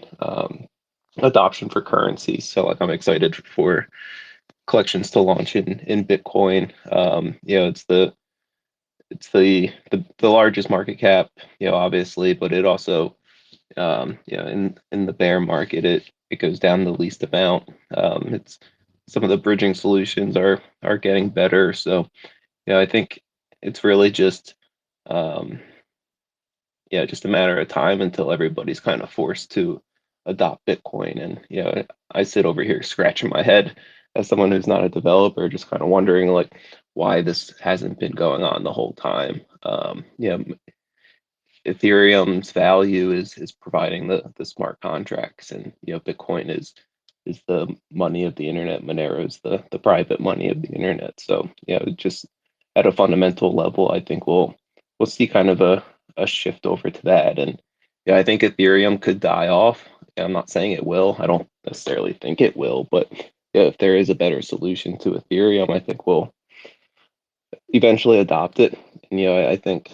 adoption for currency. So like I'm excited for collections to launch in Bitcoin. It's the largest market cap, obviously, but it also in the bear market it goes down the least amount. It's some of the bridging solutions are getting better. So I think it's really um, just a matter of time until everybody's kind of forced to adopt Bitcoin. And I sit over here scratching my head as someone who's not a developer, just kind of wondering like why this hasn't been going on the whole time. Ethereum's value is providing the smart contracts, and Bitcoin is the money of the internet. Monero's the private money of the internet. So just at a fundamental level, I think we'll see kind of a shift over to that. And I think Ethereum could die off. I'm not saying it will. I don't necessarily think it will, but if there is a better solution to Ethereum, I think we'll eventually adopt it. And I think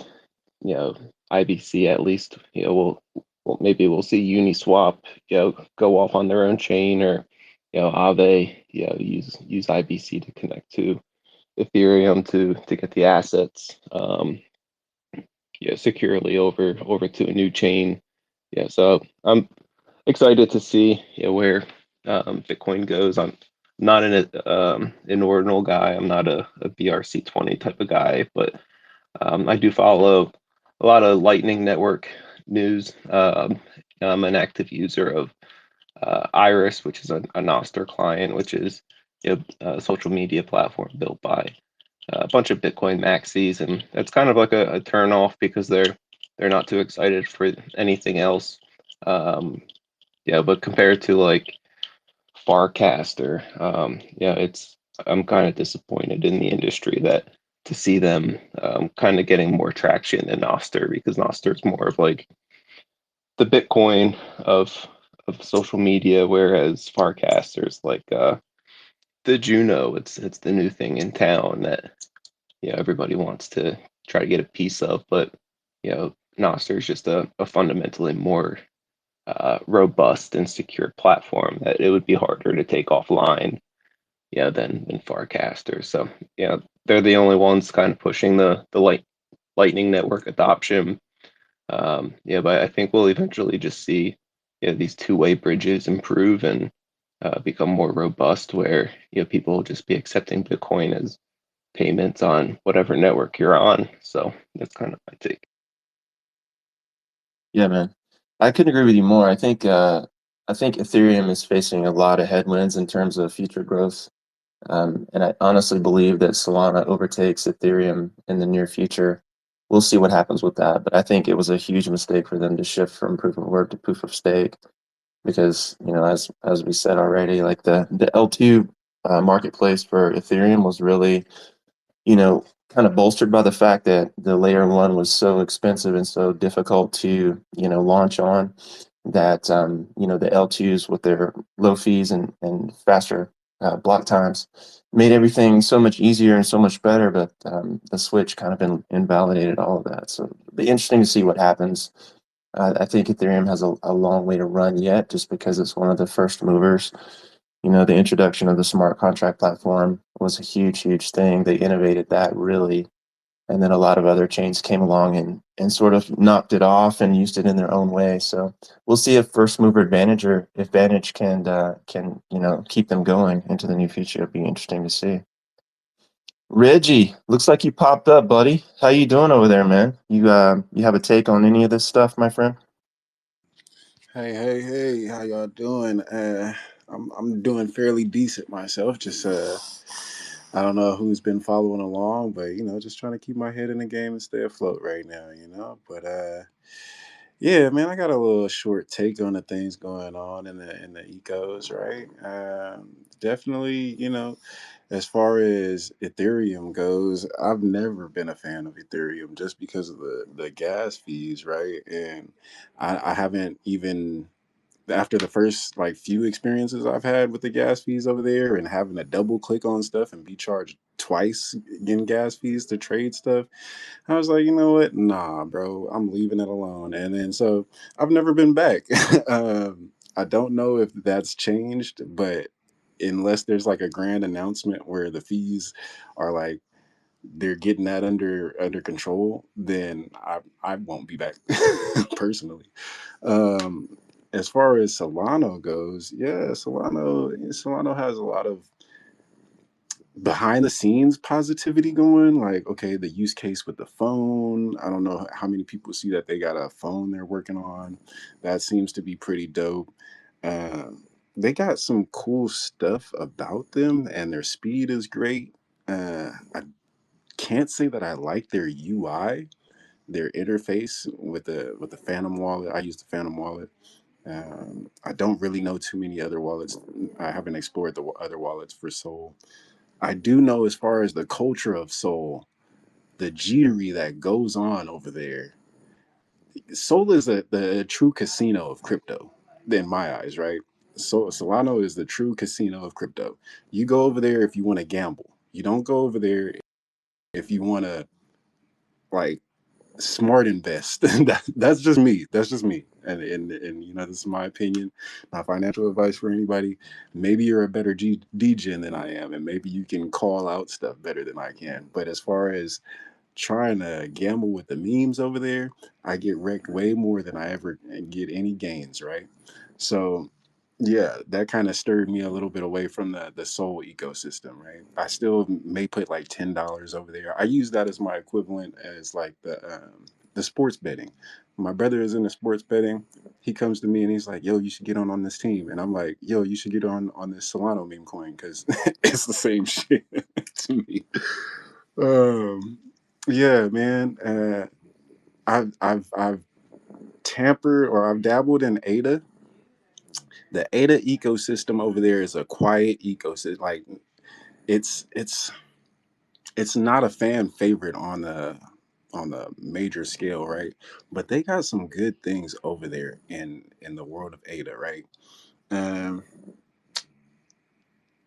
you know IBC at least, maybe we'll see Uniswap, go off on their own chain, or Aave, use IBC to connect to Ethereum to get the assets, securely over to a new chain. Yeah, so I'm excited to see where Bitcoin goes. I'm not an ordinal guy. I'm not a BRC20 type of guy, but I do follow a lot of Lightning Network news. I'm an active user of Iris, which is a Nostr client, which is a social media platform built by a bunch of Bitcoin maxis, and that's kind of like a turn off because they're not too excited for anything else. But compared to like Farcaster, it's I'm kind of disappointed in the industry that to see them kind of getting more traction than Nostr, because Nostr is more of like the Bitcoin of social media, whereas Farcaster's like the Juno. It's the new thing in town that everybody wants to try to get a piece of, but Nostr is just a fundamentally more robust and secure platform that it would be harder to take offline, than Farcaster. So they're the only ones kind of pushing the Lightning Network adoption. But I think we'll eventually just see these two-way bridges improve and become more robust, where people will just be accepting Bitcoin as payments on whatever network you're on. So that's kind of my take. Yeah, man. I couldn't agree with you more. I think Ethereum is facing a lot of headwinds in terms of future growth. And I honestly believe that Solana overtakes Ethereum in the near future. We'll see what happens with that. But I think it was a huge mistake for them to shift from proof of work to proof of stake, because, as we said already, like the L2 marketplace for Ethereum was really, kind of bolstered by the fact that the layer one was so expensive and so difficult to, launch on, that, the L2s with their low fees and faster block times made everything so much easier and so much better. But the switch kind of invalidated all of that. So it'll be interesting to see what happens. I think Ethereum has a long way to run yet, just because it's one of the first movers. The introduction of the smart contract platform was a huge, huge thing. They innovated that really, and then a lot of other chains came along and sort of knocked it off and used it in their own way. So we'll see if first mover advantage or advantage can keep them going into the new future. It'll be interesting to see. Reggie, looks like you popped up, buddy. How you doing over there, man? You have a take on any of this stuff, my friend? Hey, how y'all doing? I'm doing fairly decent myself. Just I don't know who's been following along, but just trying to keep my head in the game and stay afloat right now. But yeah, man, I got a little short take on the things going on in the ecos, right? Definitely, as far as Ethereum goes, I've never been a fan of Ethereum just because of the gas fees, right? And I haven't even, after the first like few experiences I've had with the gas fees over there and having to double click on stuff and be charged twice in gas fees to trade stuff, I was like, you know what? Nah, bro, I'm leaving it alone. And then so I've never been back. I don't know if that's changed, but unless there's like a grand announcement where the fees are like they're getting that under control, then I won't be back personally. Um, as far as Solano goes, yeah, Solano has a lot of behind the scenes positivity going. Like, okay, the use case with the phone. I don't know how many people see that they got a phone they're working on. That seems to be pretty dope. They got some cool stuff about them, and their speed is great. I can't say that I like their UI, their interface with the Phantom wallet. I use the Phantom wallet. I don't really know too many other wallets. I haven't explored the other wallets for Sol. I do know, as far as the culture of Sol, the jittery that goes on over there. Sol is the true casino of crypto, in my eyes, right? So Solano is the true casino of crypto. You go over there if you want to gamble. You don't go over there if you want to like smart invest. That's just me. That's just me. And you know, this is my opinion, not financial advice for anybody. Maybe you're a better DGen than I am, and maybe you can call out stuff better than I can. But as far as trying to gamble with the memes over there, I get wrecked way more than I ever get any gains, right? So yeah, that kind of stirred me a little bit away from the soul ecosystem, right? I still may put like $10 over there. I use that as my equivalent as like the sports betting. My brother is into sports betting. He comes to me and he's like, "Yo, you should get on this team," and I'm like, "Yo, you should get on this Solano meme coin because it's the same shit to me." Um, yeah, man. I've tampered or I've dabbled in ADA. The ADA ecosystem over there is a quiet ecosystem. Like it's it's it's not a fan favorite on the major scale, right? But they got some good things over there in the world of ADA, right? Um,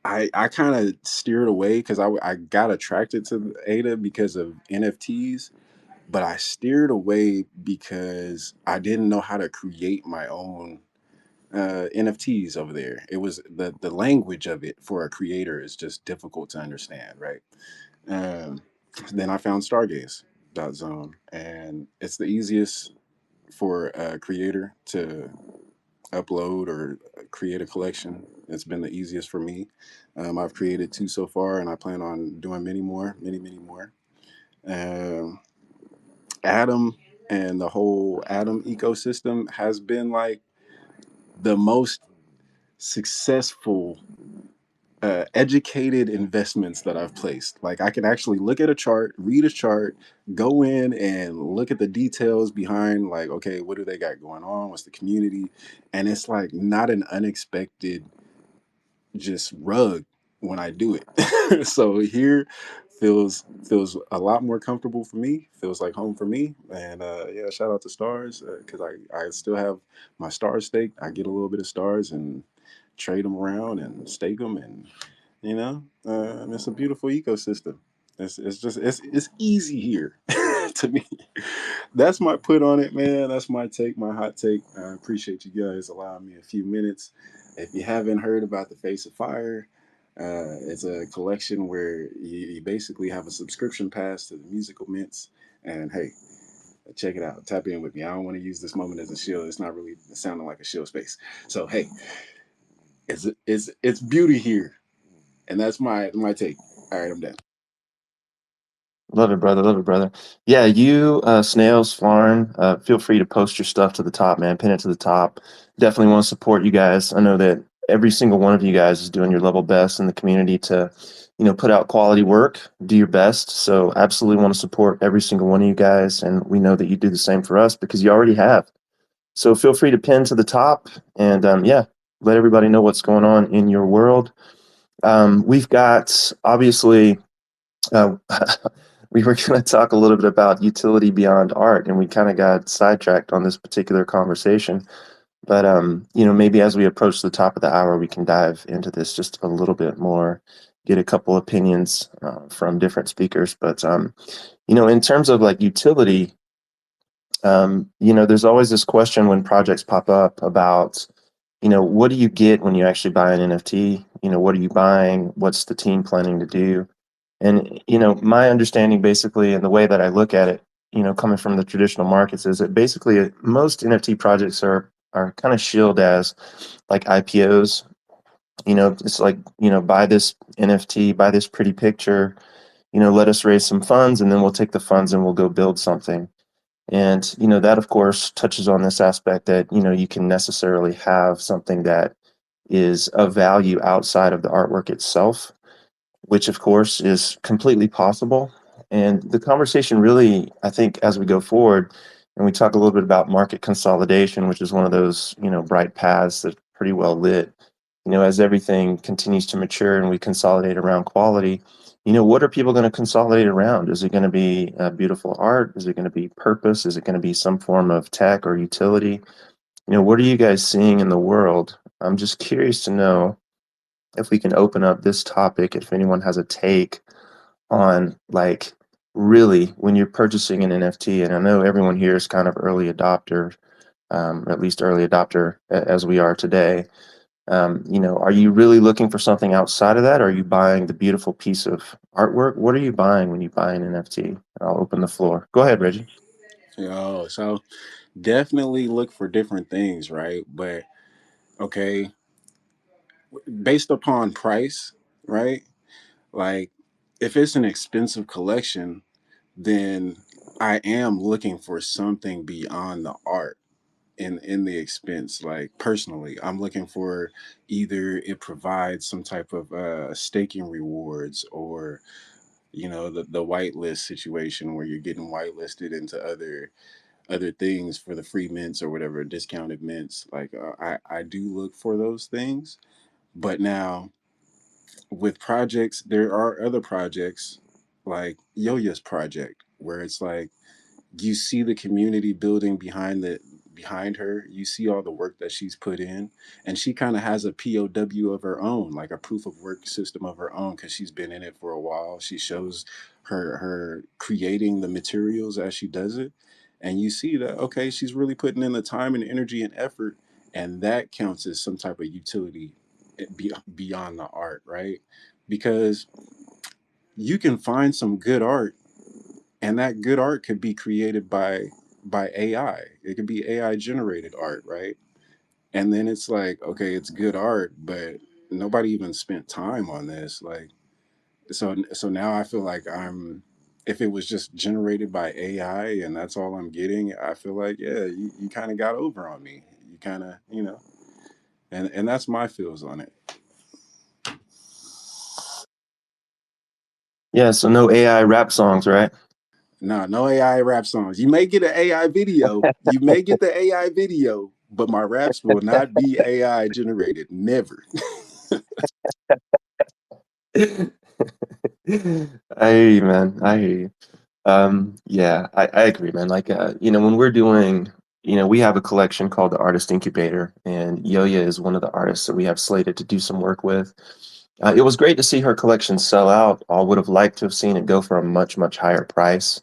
I kind of steered away because I got attracted to ADA because of NFTs, but I steered away because I didn't know how to create my own NFTs over there. It was the language of it for a creator is just difficult to understand, right? Um, then I found Stargaze.zone, and it's the easiest for a creator to upload or create a collection. It's been the easiest for me. I've created two so far, and I plan on doing many more, many more. Um, Atom and the whole Atom ecosystem has been like the most successful educated investments that I've placed. Like I can actually look at a chart, read a chart, go in and look at the details behind like, okay, what do they got going on? What's the community? And it's like not an unexpected just rug when I do it. So here feels a lot more comfortable for me. Feels like home for me. And yeah, shout out to Stars because I still have my Stars stake. I get a little bit of Stars and trade them around and stake them, and you know, it's a beautiful ecosystem. It's just it's easy here to me. That's my put on it, man. That's my take, my hot take. I appreciate you guys allowing me a few minutes. If you haven't heard about the Face of Fire, it's a collection where you basically have a subscription pass to the musical mints. And hey, check it out. Tap in with me. I don't want to use this moment as a shield. It's not really sounding like a shield space. So hey, it's beauty here, and that's my take. All right, I'm done. Love it, brother. Love it, brother. Yeah, you, Snails, Flarn, feel free to post your stuff to the top, man. Pin it to the top. Definitely want to support you guys. I know that every single one of you guys is doing your level best in the community to, put out quality work, do your best. So absolutely want to support every single one of you guys. And we know that you do the same for us because you already have. So feel free to pin to the top and, yeah, let everybody know what's going on in your world. We've got, obviously, uh, we were going to talk a little bit about utility beyond art, and we kind of got sidetracked on this particular conversation. But maybe as we approach the top of the hour, we can dive into this just a little bit more, get a couple opinions from different speakers. But in terms of like utility, there's always this question when projects pop up about, what do you get when you actually buy an NFT? What are you buying? What's the team planning to do? And, my understanding basically, and the way that I look at it, coming from the traditional markets is that basically most NFT projects are kind of shielded as like IPOs. It's like, buy this NFT, buy this pretty picture, let us raise some funds and then we'll take the funds and we'll go build something. And, that of course touches on this aspect that, you can necessarily have something that is of value outside of the artwork itself, which of course is completely possible. And the conversation really, I think, as we go forward, and we talk a little bit about market consolidation, which is one of those, bright paths that's pretty well lit. As everything continues to mature and we consolidate around quality, what are people going to consolidate around? Is it going to be beautiful art? Is it going to be purpose? Is it going to be some form of tech or utility? What are you guys seeing in the world? I'm just curious to know if we can open up this topic, if anyone has a take on like really, when you're purchasing an NFT, and I know everyone here is kind of early adopter, at least early adopter as we are today. Are you really looking for something outside of that? Or are you buying the beautiful piece of artwork? What are you buying when you buy an NFT? I'll open the floor. Go ahead, Reggie. So definitely look for different things, right? But okay, based upon price, right? Like if it's an expensive collection, then I am looking for something beyond the art in the expense. Like personally, I'm looking for either it provides some type of staking rewards, or the whitelist situation where you're getting whitelisted into other things for the free mints or whatever, discounted mints. Like I do look for those things. But now with projects, there are other projects like Yoya's project where it's like you see the community building behind her. You see all the work that she's put in, and she kind of has a POW of her own, like a proof of work system of her own, because she's been in it for a while. She shows her creating the materials as she does it, and you see that, okay, she's really putting in the time and energy and effort, and that counts as some type of utility beyond the art, right? Because you can find some good art, and that good art could be created by AI. It could be AI generated art, right? And then it's like, okay, it's good art, but nobody even spent time on this. Like, so now I feel like if it was just generated by AI and that's all I'm getting, I feel like, yeah, you kind of got over on me. You kind of, and that's my feels on it. Yeah, so no AI rap songs, right? No AI rap songs. You may get an AI video. You may get the AI video, but my raps will not be AI generated. Never. I hear you, man. I hear you. Yeah, I agree, man. Like, when we're doing, we have a collection called the Artist Incubator, and Yoya is one of the artists that we have slated to do some work with. It was great to see her collection sell out. I would have liked to have seen it go for a much, much higher price.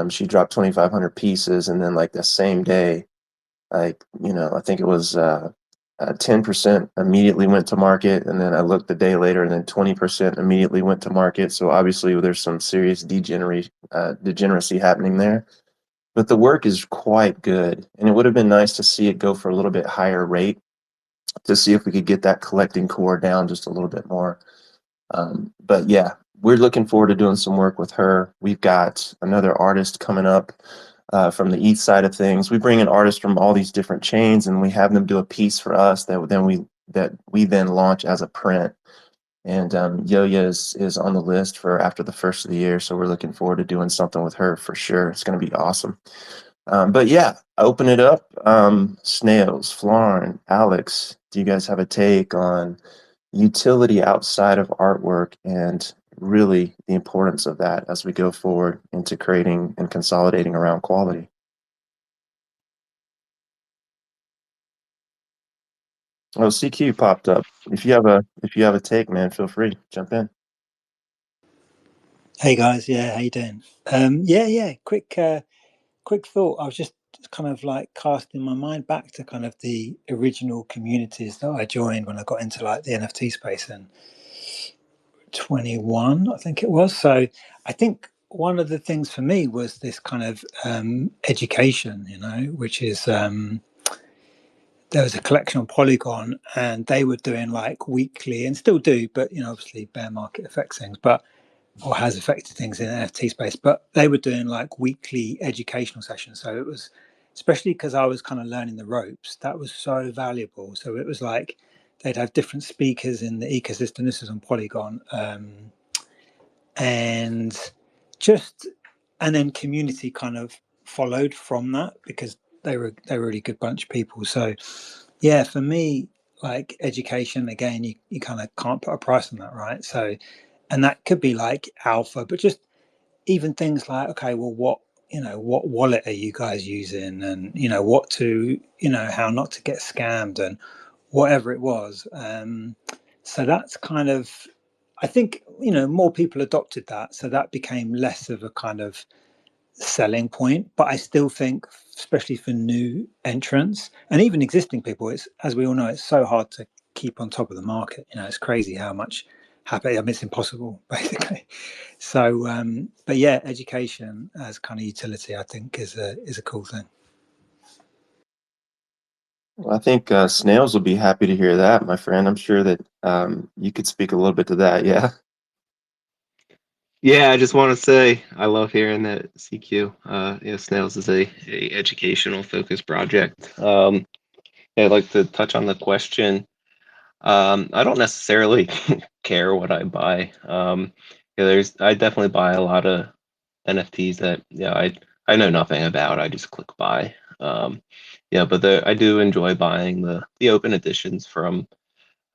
She dropped 2,500 pieces, and then like the same day, like, I think it was 10% immediately went to market, and then I looked the day later, and then 20% immediately went to market. So obviously, there's some serious degeneracy happening there. But the work is quite good, and it would have been nice to see it go for a little bit higher rate to see if we could get that collecting core down just a little bit more. But yeah, we're looking forward to doing some work with her. We've got another artist coming up from the East side of things. We bring in artists from all these different chains, and we have them do a piece for us that we then launch as a print. And Yo-Yo is on the list for after the first of the year, so we're looking forward to doing something with her for sure. It's going to be awesome. But yeah, open it up. Snails, Florin, Alex, do you guys have a take on utility outside of artwork and really the importance of that as we go forward into creating and consolidating around quality? Oh, CQ popped up. If you have a take, man, feel free, jump in. Hey guys, yeah, how you doing? Yeah. Quick thought. I was just kind of like casting my mind back to kind of the original communities that I joined when I got into like the NFT space in 21, I think it was. So I think one of the things for me was this kind of education, which is there was a collection on Polygon, and they were doing like weekly, and still do, but obviously bear market affects things, but or has affected things in the NFT space, but they were doing like weekly educational sessions. So it was, especially because I was kind of learning the ropes, that was so valuable. So it was like they'd have different speakers in the ecosystem. This is on Polygon, and just and then community kind of followed from that because they were a really good bunch of people. So yeah, for me, like education again, you kind of can't put a price on that, right? So and that could be like alpha, but just even things like, okay, well, what wallet are you guys using, and what to, how not to get scammed, and whatever it was. So that's kind of I think more people adopted that, so that became less of a kind of selling point. But I still think, especially for new entrants and even existing people, it's, as we all know, it's so hard to keep on top of the market. It's crazy how much happen. I mean, it's impossible basically. So, but yeah, education as kind of utility, I think, is a cool thing. Well, I think Snails will be happy to hear that, my friend. I'm sure that you could speak a little bit to that. Yeah. Yeah, I just want to say I love hearing that CQ. Snails is a educational focused project. I'd like to touch on the question. I don't necessarily care what I buy. I definitely buy a lot of NFTs that I know nothing about. I just click buy. But I do enjoy buying the open editions from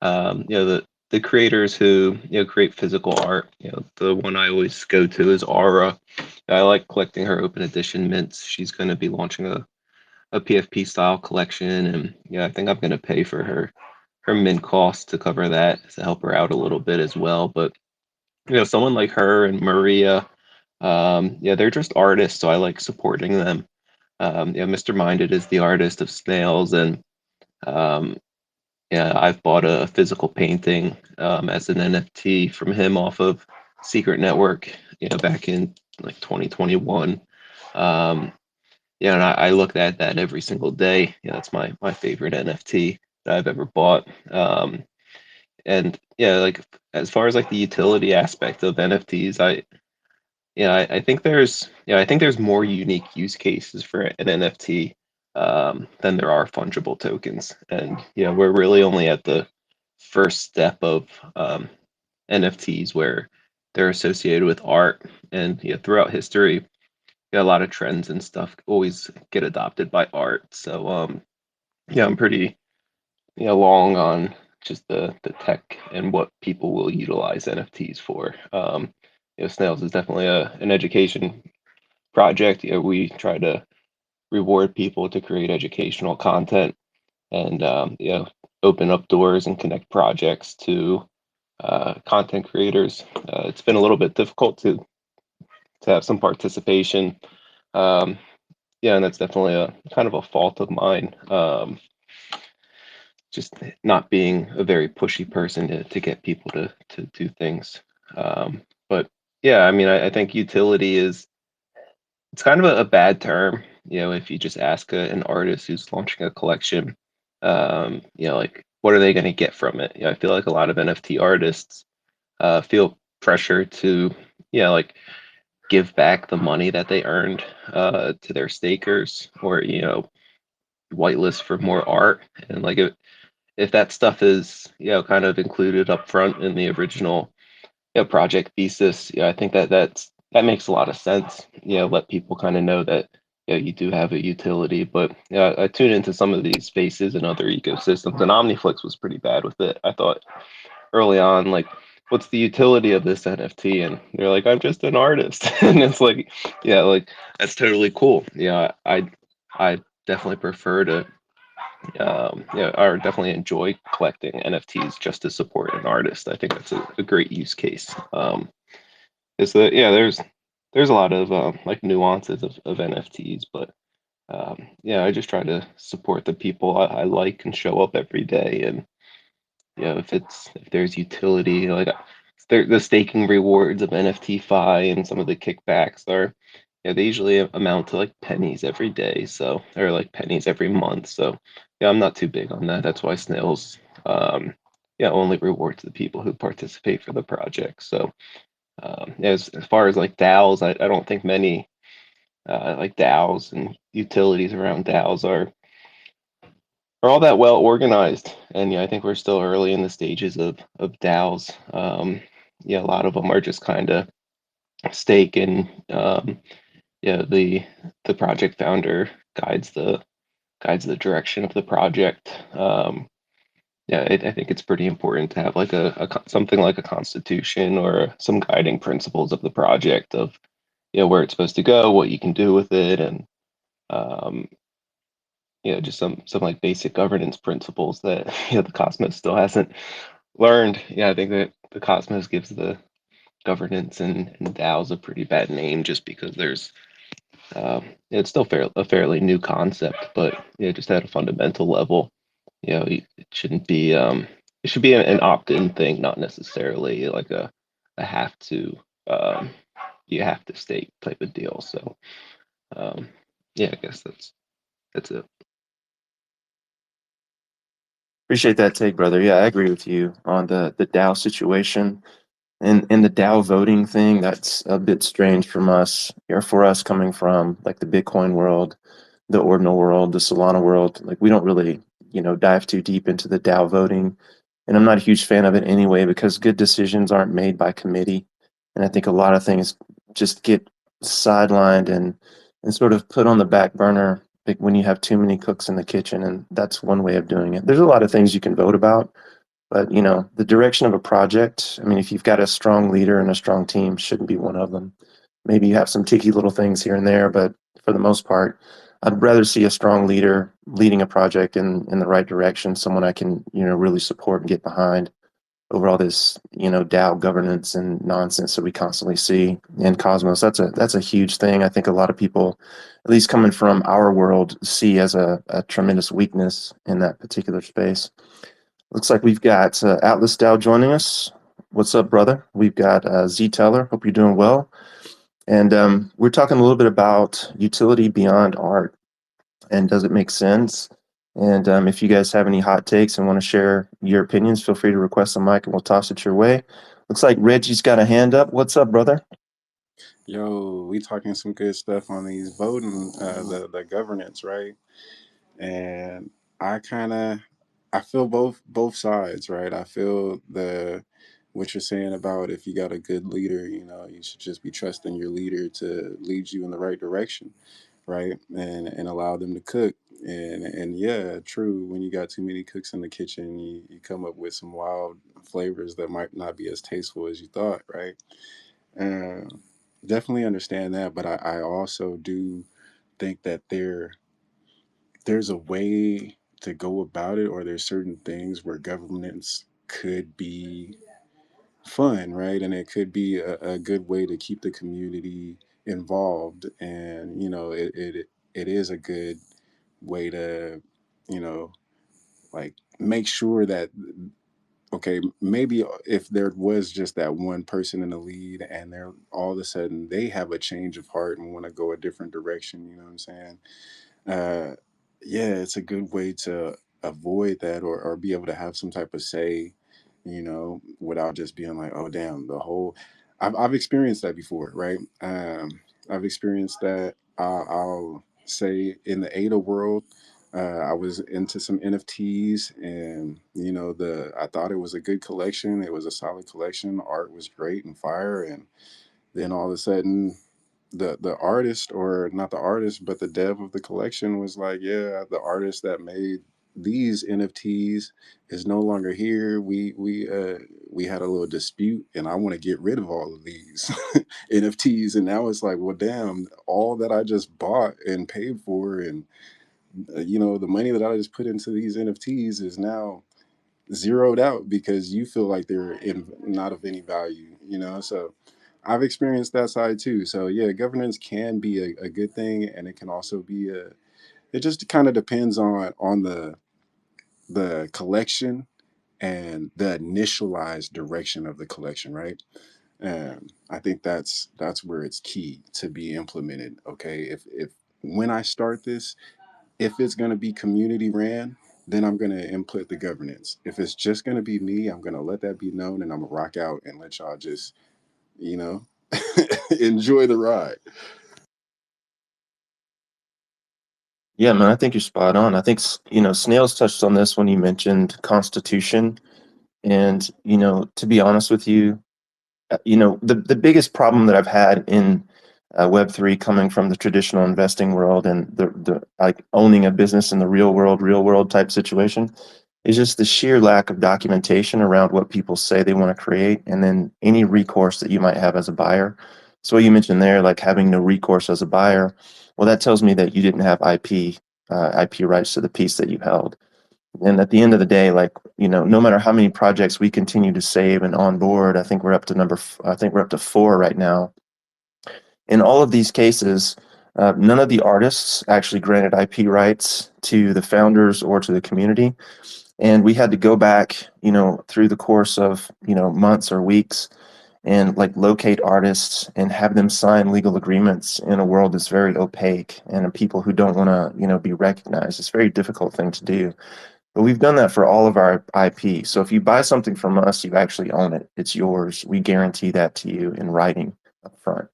the creators who create physical art. The one I always go to is Aura. I like collecting her open edition mints. She's going to be launching a PFP style collection, and I think I'm going to pay for her mint cost to cover that to help her out a little bit as well. But someone like her and Maria, they're just artists, so I like supporting them. Mr. Minded is the artist of Snails, and um, I've bought a physical painting as an NFT from him off of Secret Network, back in like 2021. Um, and I look at that every single day. That's my favorite NFT that I've ever bought. And like as far as like the utility aspect of NFTs, I think there's more unique use cases for an NFT than there are fungible tokens, and we're really only at the first step of NFTs where they're associated with art, and throughout history, a lot of trends and stuff always get adopted by art. So I'm pretty long on just the tech and what people will utilize NFTs for. Snails is definitely an education project. We try to reward people to create educational content, and open up doors and connect projects to content creators. It's been a little bit difficult to have some participation. Um, and that's definitely a kind of a fault of mine. Just not being a very pushy person to get people to do things. But yeah, I mean, I think utility is it's kind of a bad term. If you just ask an artist who's launching a collection, like what are they going to get from it? I feel like a lot of NFT artists feel pressure to, like give back the money that they earned to their stakers, or whitelist for more art. And like if that stuff is kind of included up front in the original project thesis, I think that makes a lot of sense. Let people kind of know that you do have a utility. But I tune into some of these spaces and other ecosystems, and Omniflix was pretty bad with it. I thought early on, like, what's the utility of this NFT? And they're like, I'm just an artist, and it's like, like that's totally cool. I definitely prefer to or definitely enjoy collecting NFTs just to support an artist. I think that's a great use case. Is that there's a lot of like nuances of NFTs, but I just try to support the people I like and show up every day. And if there's utility, like the staking rewards of NFT Fi and some of the kickbacks are, they usually amount to like pennies every day, so or like pennies every month. So I'm not too big on that. That's why Snails, only rewards the people who participate for the project. So as far as like DAOs, I don't think many like DAOs and utilities around DAOs are all that well organized. And I think we're still early in the stages of DAOs. A lot of them are just kind of stake, and the project founder guides the direction of the project. I think it's pretty important to have like something like a constitution or some guiding principles of the project of where it's supposed to go, what you can do with it, and um, just some like basic governance principles that the Cosmos still hasn't learned. I think that the Cosmos gives the governance and DAOs a pretty bad name just because there's it's still a fairly new concept, but yeah, just at a fundamental level, it shouldn't be it should be an opt-in thing, not necessarily like a have to um, you have to stake type of deal. So um, yeah, I guess that's it. Appreciate that take, brother. Yeah, I agree with you on the DAO situation. And the DAO voting thing, that's a bit strange from us, or for us coming from like the Bitcoin world, the ordinal world, the Solana world. Like we don't really, dive too deep into the DAO voting. And I'm not a huge fan of it anyway, because good decisions aren't made by committee. And I think a lot of things just get sidelined and sort of put on the back burner like when you have too many cooks in the kitchen. And that's one way of doing it. There's a lot of things you can vote about, but the direction of a project, I mean, if you've got a strong leader and a strong team, shouldn't be one of them. Maybe you have some ticky little things here and there, but for the most part, I'd rather see a strong leader leading a project in the right direction, someone I can, really support and get behind over all this, DAO governance and nonsense that we constantly see in Cosmos. That's a huge thing. I think a lot of people, at least coming from our world, see as a tremendous weakness in that particular space. Looks like we've got Atlas Dow joining us. What's up, brother? We've got Z Teller. Hope you're doing well. And we're talking a little bit about utility beyond art and does it make sense? And if you guys have any hot takes and want to share your opinions, feel free to request a mic and we'll toss it your way. Looks like Reggie's got a hand up. What's up, brother? Yo, we talking some good stuff on these voting, the governance, right? And I feel both sides, right? I feel the what you're saying about if you got a good leader, you should just be trusting your leader to lead you in the right direction, right? And allow them to cook. And yeah, true. When you got too many cooks in the kitchen, you come up with some wild flavors that might not be as tasteful as you thought, right? Uh, Definitely understand that, but I also do think that there's a way to go about it, or there's certain things where governance could be fun, right? And it could be a good way to keep the community involved. And, it is a good way to, you know, like make sure that, okay, maybe if there was just that one person in the lead and they're all of a sudden they have a change of heart and want to go a different direction, you know what I'm saying? uh, yeah, it's a good way to avoid that, or be able to have some type of say, without just being like, oh, damn, the whole. I've experienced that before, right? I've experienced that. I'll say in the ADA world, I was into some NFTs, and I thought it was a good collection. It was a solid collection. Art was great and fire, and then all of a sudden the artist, or not the artist but the dev of the collection, was like, yeah, the artist that made these NFTs is no longer here. We had a little dispute and I want to get rid of all of these NFTs. And now it's like, well, damn, all that I just bought and paid for, and the money that I just put into these NFTs is now zeroed out because you feel like they're not of any value, so I've experienced that side too. So yeah, governance can be a good thing, and it can also be it just kind of depends on the collection and the initialized direction of the collection, right? I think that's where it's key to be implemented. Okay, if when I start this, if it's going to be community ran, then I'm going to input the governance. If it's just going to be me, I'm going to let that be known, and I'm going to rock out and let y'all just, you know, enjoy the ride. Yeah, man, I think you're spot on. I think, Snails touched on this when he mentioned Constitution. And, to be honest with you, the biggest problem that I've had in Web3 coming from the traditional investing world and the like owning a business in the real world type situation is just the sheer lack of documentation around what people say they want to create, and then any recourse that you might have as a buyer. So what you mentioned there, like having no recourse as a buyer, well, that tells me that you didn't have IP rights to the piece that you held. And at the end of the day, like, no matter how many projects we continue to save and onboard, I think we're up to I think we're up to 4 right now. In all of these cases, none of the artists actually granted IP rights to the founders or to the community. And we had to go back, through the course of, months or weeks and like locate artists and have them sign legal agreements in a world that's very opaque and people who don't want to, be recognized. It's a very difficult thing to do. But we've done that for all of our IP. So if you buy something from us, you actually own it. It's yours. We guarantee that to you in writing up front.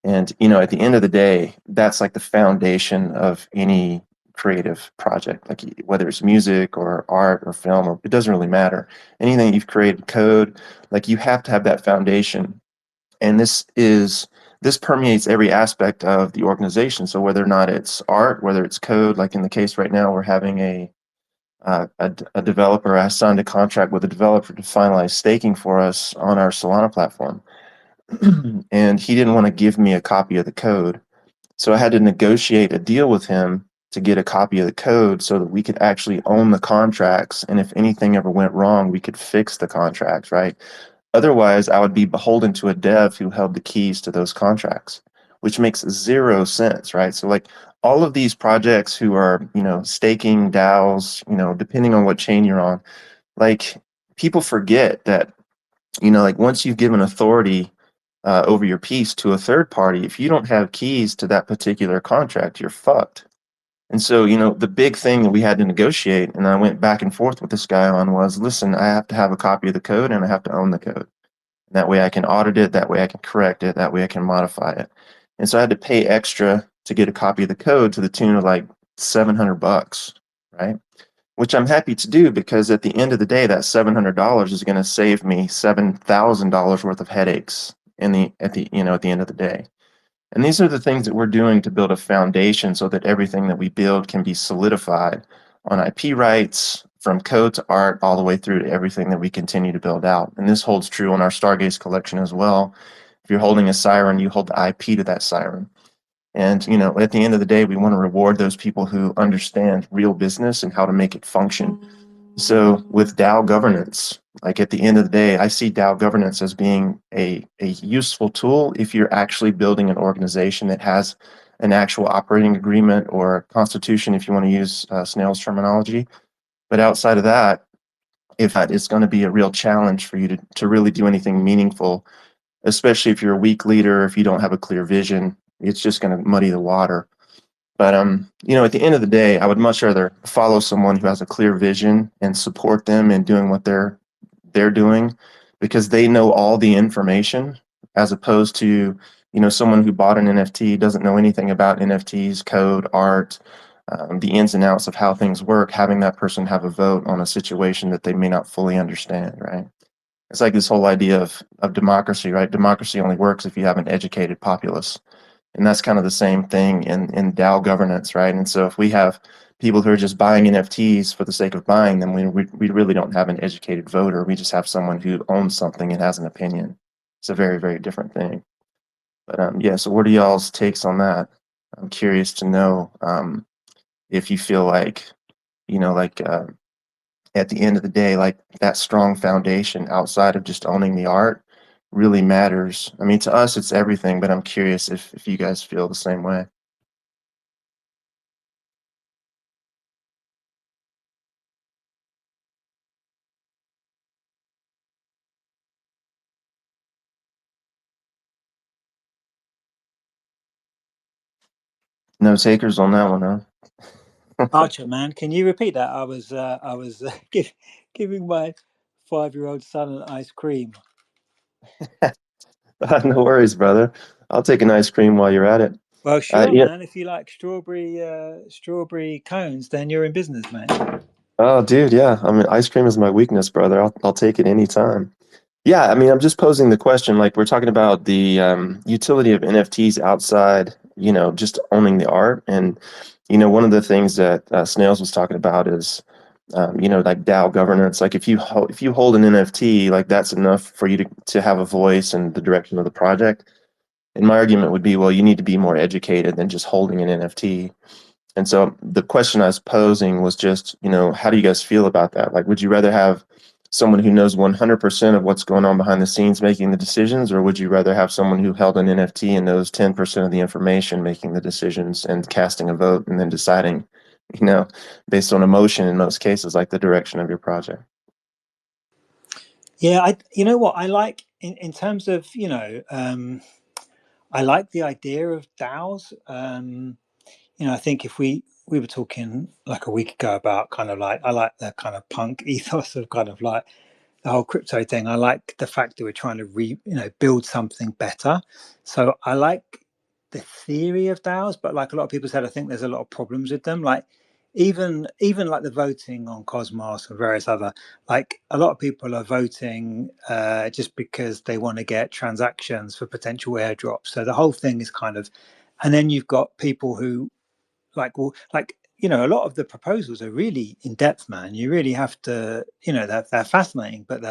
And, at the end of the day, that's like the foundation of any creative project, like whether it's music or art or film, or it doesn't really matter. Anything you've created, code, like you have to have that foundation. And this permeates every aspect of the organization. So whether or not it's art, whether it's code, like in the case right now, we're having a developer. I signed a contract with a developer to finalize staking for us on our Solana platform. And he didn't want to give me a copy of the code. So I had to negotiate a deal with him to get a copy of the code so that we could actually own the contracts. And if anything ever went wrong, we could fix the contracts, right? Otherwise, I would be beholden to a dev who held the keys to those contracts, which makes zero sense, right? So like all of these projects who are, staking DAOs, depending on what chain you're on, like people forget that, like once you've given authority over your piece to a third party, if you don't have keys to that particular contract, you're fucked. And so, the big thing that we had to negotiate, and I went back and forth with this guy on, was, listen, I have to have a copy of the code and I have to own the code. That way I can audit it, that way I can correct it, that way I can modify it. And so I had to pay extra to get a copy of the code to the tune of like $700, right? Which I'm happy to do, because at the end of the day, that $700 is going to save me $7,000 worth of headaches at the end of the day. And these are the things that we're doing to build a foundation so that everything that we build can be solidified on IP rights, from code to art, all the way through to everything that we continue to build out. And this holds true on our Stargaze collection as well. If you're holding a siren, you hold the IP to that siren. And, at the end of the day, we want to reward those people who understand real business and how to make it function. So with DAO governance, like at the end of the day, I see DAO governance as being a useful tool if you're actually building an organization that has an actual operating agreement or constitution, if you want to use Snail's terminology. But outside of that, if that, it's going to be a real challenge for you to really do anything meaningful, especially if you're a weak leader, if you don't have a clear vision. It's just going to muddy the water. But at the end of the day, I would much rather follow someone who has a clear vision and support them in doing what they're doing, because they know all the information, as opposed to, someone who bought an NFT, doesn't know anything about NFTs, code, art, the ins and outs of how things work, having that person have a vote on a situation that they may not fully understand, right? It's like this whole idea of democracy, right? Democracy only works if you have an educated populace. And that's kind of the same thing in DAO governance, right? And so if we have people who are just buying NFTs for the sake of buying them, we really don't have an educated voter. We just have someone who owns something and has an opinion. It's a very, very different thing. But yeah, so what are y'all's takes on that? I'm curious to know if you feel like, at the end of the day, like that strong foundation outside of just owning the art really matters. I mean, to us, it's everything, but I'm curious if you guys feel the same way. No takers on that one, huh? Archer, man, can you repeat that? I was giving my 5-year-old son an ice cream. No worries, brother. I'll take an ice cream while you're at it. Well, sure, Yeah. man. If you like strawberry cones, then you're in business, man. Oh, dude, yeah. I mean, ice cream is my weakness, brother. I'll take it anytime. Yeah, I mean, I'm just posing the question. Like, we're talking about the utility of NFTs outside, just owning the art. And, one of the things that Snails was talking about is, like DAO governance. Like, if you hold an NFT, like that's enough for you to have a voice and the direction of the project. And my argument would be, well, you need to be more educated than just holding an NFT. And so the question I was posing was just, how do you guys feel about that? Like, would you rather have someone who knows 100% of what's going on behind the scenes making the decisions, or would you rather have someone who held an NFT and knows 10% of the information making the decisions and casting a vote and then deciding, based on emotion in most cases, like the direction of your project? Yeah, you know what I like in terms of, I like the idea of DAOs. I think if we were talking like a week ago about kind of like, I like the kind of punk ethos of kind of like the whole crypto thing. I like the fact that we're trying to build something better. So I like the theory of DAOs, but like a lot of people said, I think there's a lot of problems with them. Like even like the voting on Cosmos and various other, like a lot of people are voting just because they want to get transactions for potential airdrops. So the whole thing is kind of, and then you've got people who a lot of the proposals are really in depth, man. You really have to, they're fascinating, but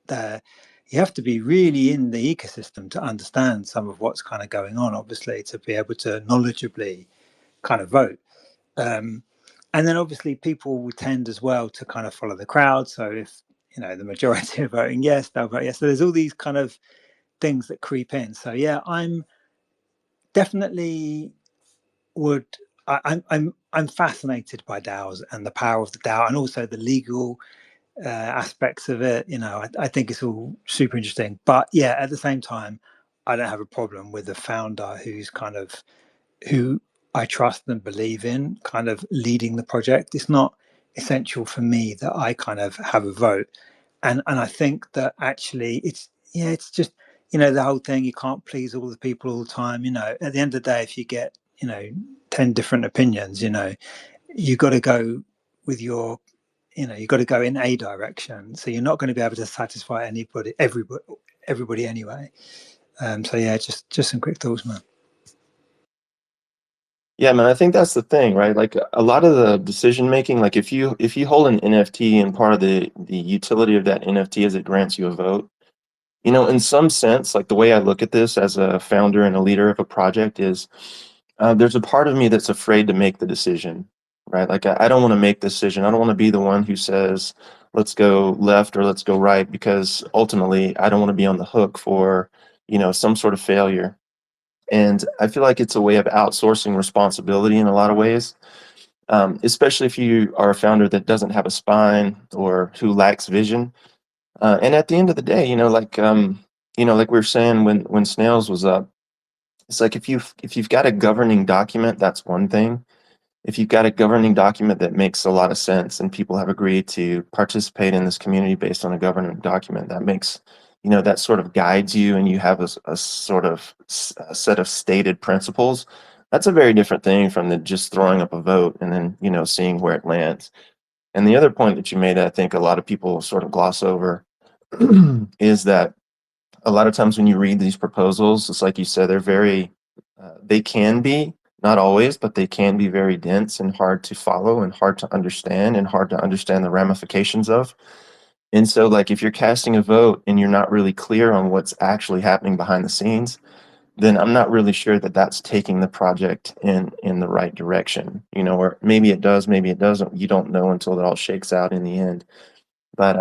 they're you have to be really in the ecosystem to understand some of what's kind of going on, obviously, to be able to knowledgeably kind of vote. And then obviously people will tend as well to kind of follow the crowd. So if the majority are voting yes, they'll vote yes. So there's all these kind of things that creep in. So yeah, I'm definitely would I'm fascinated by DAOs and the power of the DAO and also the legal aspects of it. I think it's all super interesting. But yeah, at the same time, I don't have a problem with the founder who I trust and believe in, kind of leading the project. It's not essential for me that I kind of have a vote, and I think that actually it's just the whole thing. You can't please all the people all the time. At the end of the day, if you get 10 different opinions, you got to go with your you've got to go in a direction, so you're not going to be able to satisfy everybody anyway. So yeah, just some quick thoughts, man. Yeah, man, I think that's the thing, right? Like a lot of the decision making, like if you hold an NFT and part of the utility of that NFT is it grants you a vote, in some sense, like the way I look at this as a founder and a leader of a project is there's a part of me that's afraid to make the decision, right? Like I don't want to make the decision. I don't want to be the one who says, let's go left or let's go right, because ultimately I don't want to be on the hook for, some sort of failure. And I feel like it's a way of outsourcing responsibility in a lot of ways, especially if you are a founder that doesn't have a spine or who lacks vision. And at the end of the day, like we were saying when Snails was up, it's like if you've got a governing document, that's one thing. If you've got a governing document that makes a lot of sense and people have agreed to participate in this community based on a governing document, that makes, that sort of guides you and you have a sort of a set of stated principles. That's a very different thing from the just throwing up a vote and then, seeing where it lands. And the other point that you made, I think a lot of people sort of gloss over is that a lot of times when you read these proposals, it's like you said, they can be, not always, but they can be very dense and hard to follow and hard to understand the ramifications of. And so, like, if you're casting a vote and you're not really clear on what's actually happening behind the scenes, then I'm not really sure that that's taking the project in the right direction, or maybe it does, maybe it doesn't. You don't know until it all shakes out in the end. But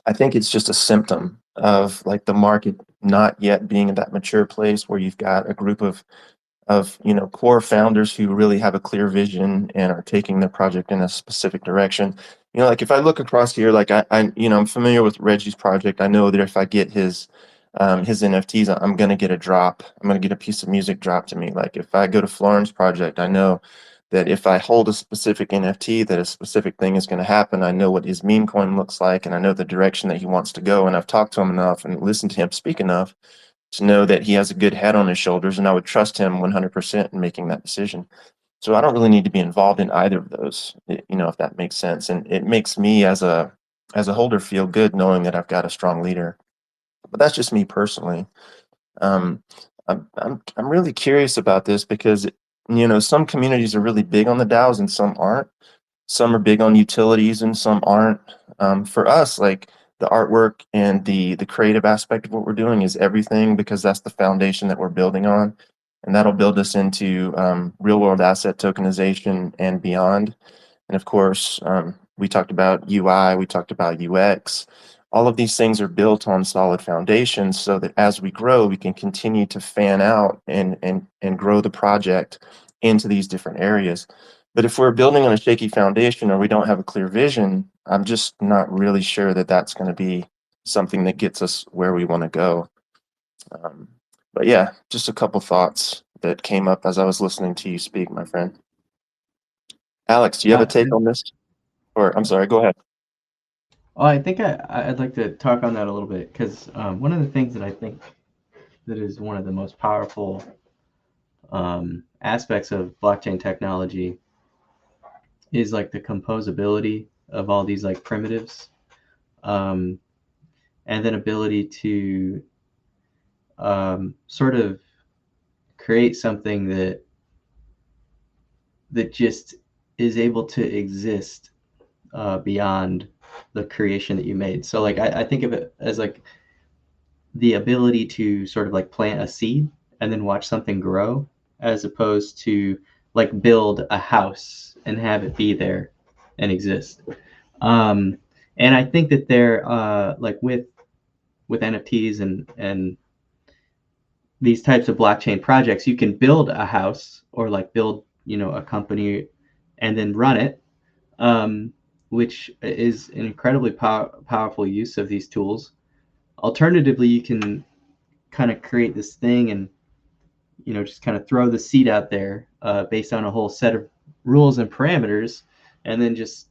I think it's just a symptom of like the market not yet being in that mature place where you've got a group of core founders who really have a clear vision and are taking their project in a specific direction. Like if I look across here, like I'm familiar with Reggie's project. I know that if I get his NFTs, I'm gonna get a drop. I'm gonna get a piece of music dropped to me. Like if I go to Florin's project, I know that if I hold a specific NFT, that a specific thing is going to happen. I know what his meme coin looks like, and I know the direction that he wants to go. And I've talked to him enough and listened to him speak enough to know that he has a good head on his shoulders, and I would trust him 100% in making that decision. So I don't really need to be involved in either of those, if that makes sense. And it makes me as a holder feel good knowing that I've got a strong leader. But that's just me personally. Um, I'm really curious about this because some communities are really big on the DAOs and some aren't. Some are big on utilities and some aren't. For us, like the artwork and the creative aspect of what we're doing is everything because that's the foundation that we're building on. and that'll build us into real world asset tokenization and beyond. And of course, we talked about UI, we talked about UX. All of these things are built on solid foundations so that as we grow, we can continue to fan out and grow the project into these different areas. But if we're building on a shaky foundation or we don't have a clear vision, I'm just not really sure that that's going to be something that gets us where we want to go. Um, but yeah, just a couple thoughts that came up as I was listening to you speak, my friend. Alex, do you have a Yeah. take on this? Or I'm sorry, go ahead. Well, I think I'd like to talk on that a little bit because one of the things that I think that is one of the most powerful aspects of blockchain technology is like the composability of all these like primitives, and then ability to sort of create something that just is able to exist beyond the creation that you made. So like I think of it as like the ability to sort of like plant a seed and then watch something grow, as opposed to like build a house and have it be there and exist. Um, and I think that they're like with NFTs and these types of blockchain projects, you can build a house or like build, you know, a company and then run it, um, which is an incredibly powerful use of these tools. Alternatively, you can kind of create this thing and, you know, just kind of throw the seed out there based on a whole set of rules and parameters, and then just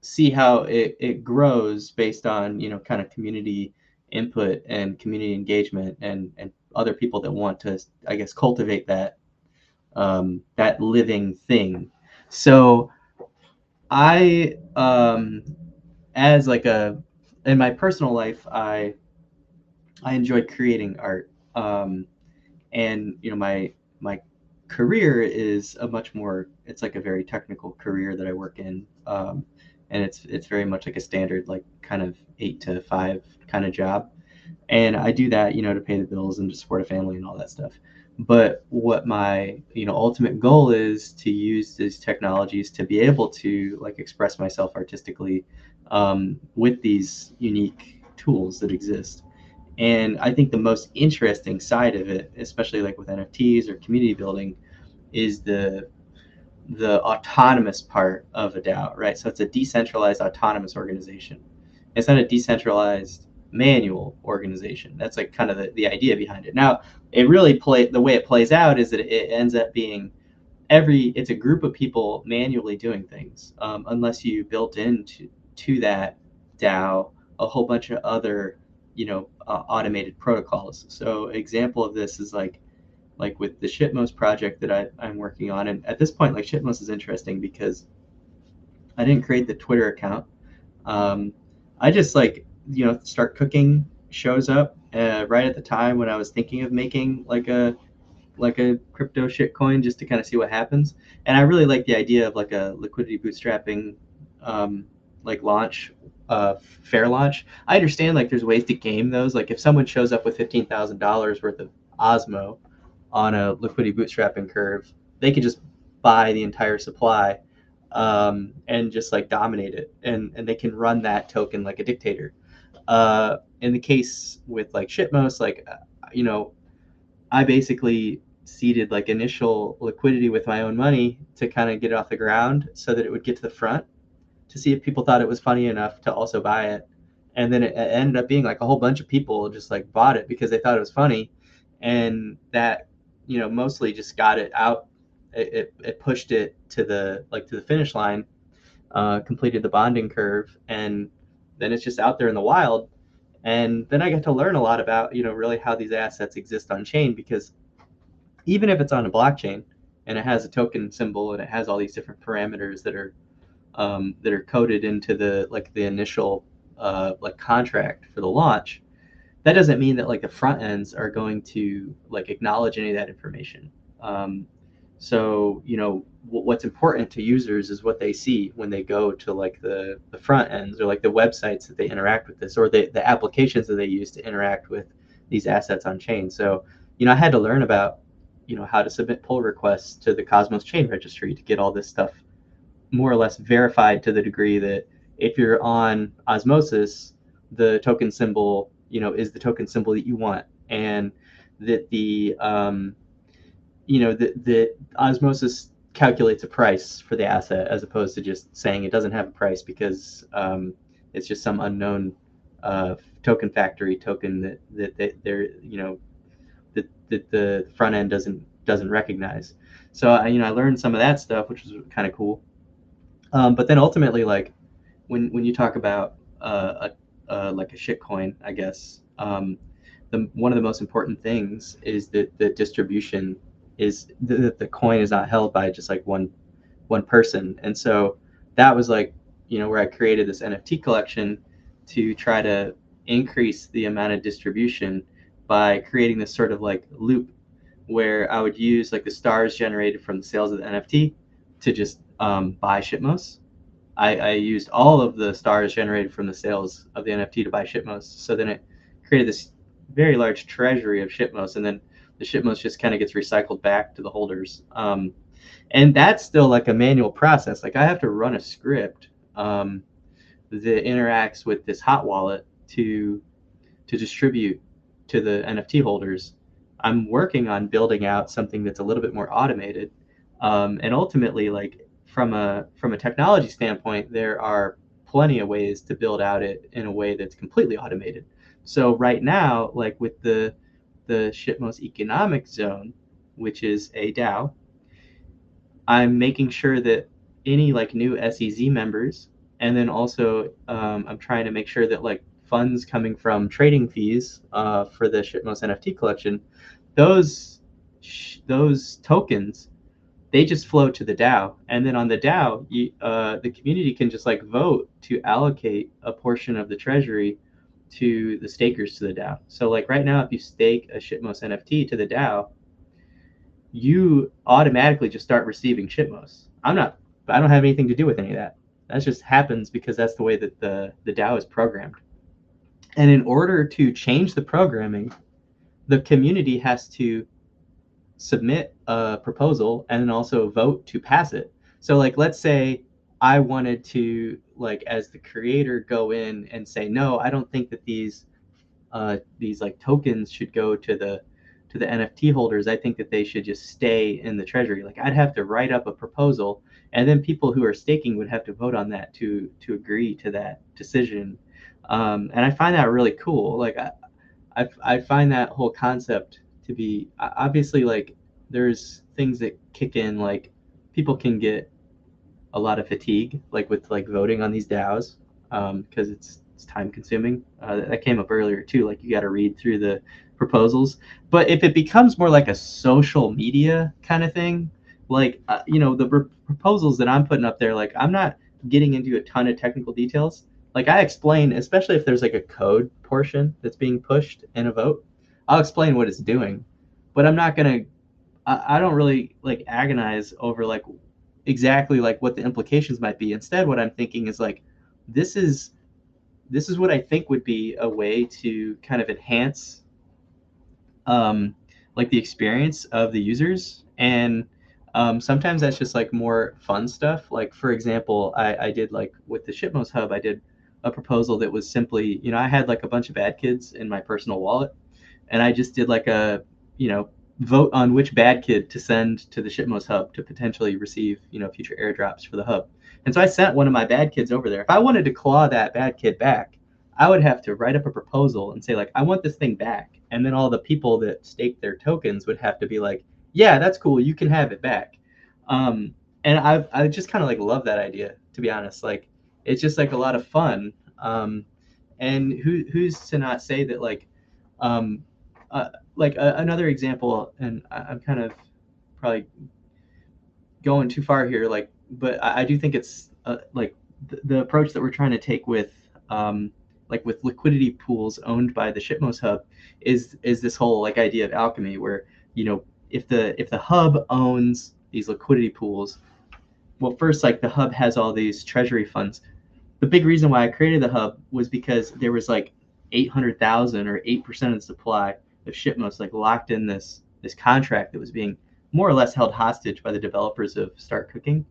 see how it grows based on, you know, kind of community input and community engagement and other people that want to, I guess, cultivate that that living thing. So I as like a in my personal life, I enjoy creating art. And you know, my career is a much more, it's like a very technical career that I work in. And it's very much like a standard like kind of 8 to 5 kind of job, and I do that, you know, to pay the bills and to support a family and all that stuff. But what my, you know, ultimate goal is to use these technologies to be able to like express myself artistically with these unique tools that exist. And I think the most interesting side of it, especially like with NFTs or community building, is the autonomous part of a DAO, right? So it's a decentralized autonomous organization. It's not a decentralized manual organization. That's like kind of the idea behind it. Now, it really the way it plays out is that it ends up being it's a group of people manually doing things, unless you built into that DAO a whole bunch of other, you know, automated protocols. So example of this is like with the Shitmost project that I'm working on. And at this point, like Shitmost is interesting because I didn't create the Twitter account. Um, I just like, you know, start cooking shows up right at the time when I was thinking of making like a crypto shitcoin just to kind of see what happens. And I really like the idea of like a liquidity bootstrapping like launch, fair launch. I understand like there's ways to game those. Like if someone shows up with $15,000 worth of Osmo on a liquidity bootstrapping curve, they could just buy the entire supply and just like dominate it, and they can run that token like a dictator. In the case with like Shitmost, like you know, I basically seeded like initial liquidity with my own money to kind of get it off the ground so that it would get to the front to see if people thought it was funny enough to also buy it. And then it ended up being like a whole bunch of people just like bought it because they thought it was funny. And that, you know, mostly just got it out. It pushed it to the finish line, completed the bonding curve, and then it's just out there in the wild. And then I got to learn a lot about, you know, really how these assets exist on chain, because even if it's on a blockchain and it has a token symbol and it has all these different parameters that are coded into the initial like contract for the launch, that doesn't mean that like the front ends are going to like acknowledge any of that information. So you know what's important to users is what they see when they go to like the front ends or like the websites that they interact with this, or the applications that they use to interact with these assets on chain. So you know I had to learn about how to submit pull requests to the Cosmos chain registry to get all this stuff more or less verified to the degree that if you're on Osmosis, the token symbol, is the token symbol that you want, and that the Osmosis calculates a price for the asset as opposed to just saying it doesn't have a price because it's just some unknown token factory token that they're that the front end doesn't recognize. So I learned some of that stuff, which was kind of cool. But then ultimately, like when you talk about like a shitcoin, I guess one of the most important things is that the distribution is that the coin is not held by just like one person. And so that was like where I created this NFT collection to try to increase the amount of distribution by creating this sort of like loop where I would use like the stars generated from the sales of the NFT to just buy shitmos. I used all of the stars generated from the sales of the NFT to buy shitmos. So then it created this very large treasury of shitmos, and then the shitmos just kind of gets recycled back to the holders. And that's still like a manual process. Like I have to run a script that interacts with this hot wallet to distribute to the NFT holders. I'm working on building out something that's a little bit more automated, and ultimately, like from a technology standpoint, there are plenty of ways to build out it in a way that's completely automated. So right now, like with the Shitmos Economic Zone, which is a DAO, I'm making sure that any like new SEZ members, and then also I'm trying to make sure that like funds coming from trading fees for the Shitmos NFT collection, those tokens, they just flow to the DAO, and then on the DAO, the community can just like vote to allocate a portion of the treasury to the stakers to the DAO. So like right now, if you stake a Shitmos NFT to the DAO, you automatically just start receiving shitmos. I don't have anything to do with any of that. That just happens because that's the way that the DAO is programmed. And in order to change the programming, the community has to submit a proposal and then also vote to pass it. So like let's say I wanted to, like as the creator, go in and say, no, I don't think that these like tokens should go to the NFT holders. I think that they should just stay in the treasury. Like I'd have to write up a proposal, and then people who are staking would have to vote on that to agree to that decision. And I find that really cool. Like I find that whole concept to be, obviously, like there's things that kick in, like people can get a lot of fatigue, like with like voting on these DAOs, because it's time consuming. That came up earlier too. Like you got to read through the proposals. But if it becomes more like a social media kind of thing, like the proposals that I'm putting up there, like I'm not getting into a ton of technical details. Like I explain, especially if there's like a code portion that's being pushed in a vote, I'll explain what it's doing. But I'm not gonna. I don't really like agonize over like exactly like what the implications might be. Instead, what I'm thinking is like, this is what I think would be a way to kind of enhance like the experience of the users. And sometimes that's just like more fun stuff. Like for example, I did like with the Shitmos Hub, I did a proposal that was simply, I had like a bunch of bad kids in my personal wallet, and I just did like a, vote on which bad kid to send to the Shitmos Hub to potentially receive, future airdrops for the hub. And so I sent one of my bad kids over there. If I wanted to claw that bad kid back, I would have to write up a proposal and say like, I want this thing back. And then all the people that stake their tokens would have to be like, yeah, that's cool, you can have it back. And I just kind of like love that idea, to be honest. Like it's just like a lot of fun. And who's to not say that like another example, and I'm kind of probably going too far here, like, but I do think it's like the approach that we're trying to take with like with liquidity pools owned by the Shitmos Hub is this whole like idea of alchemy, where if the hub owns these liquidity pools, well, first, like the hub has all these treasury funds. The big reason why I created the hub was because there was like 800,000 or 8% of the supply of Shitmos like locked in this this contract that was being more or less held hostage by the developers of Start Cooking,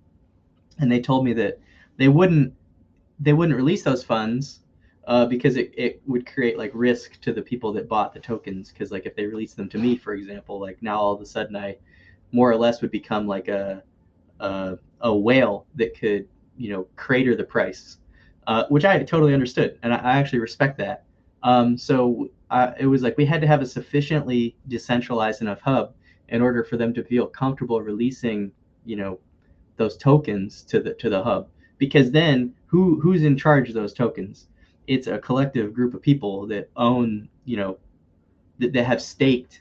and they told me that they wouldn't release those funds because it would create like risk to the people that bought the tokens. Because like if they release them to me, for example, like now all of a sudden I more or less would become like a whale that could, crater the price, which I totally understood, and I actually respect that. So it was like we had to have a sufficiently decentralized enough hub in order for them to feel comfortable releasing, those tokens to the hub, because then who's in charge of those tokens? It's a collective group of people that own, that have staked,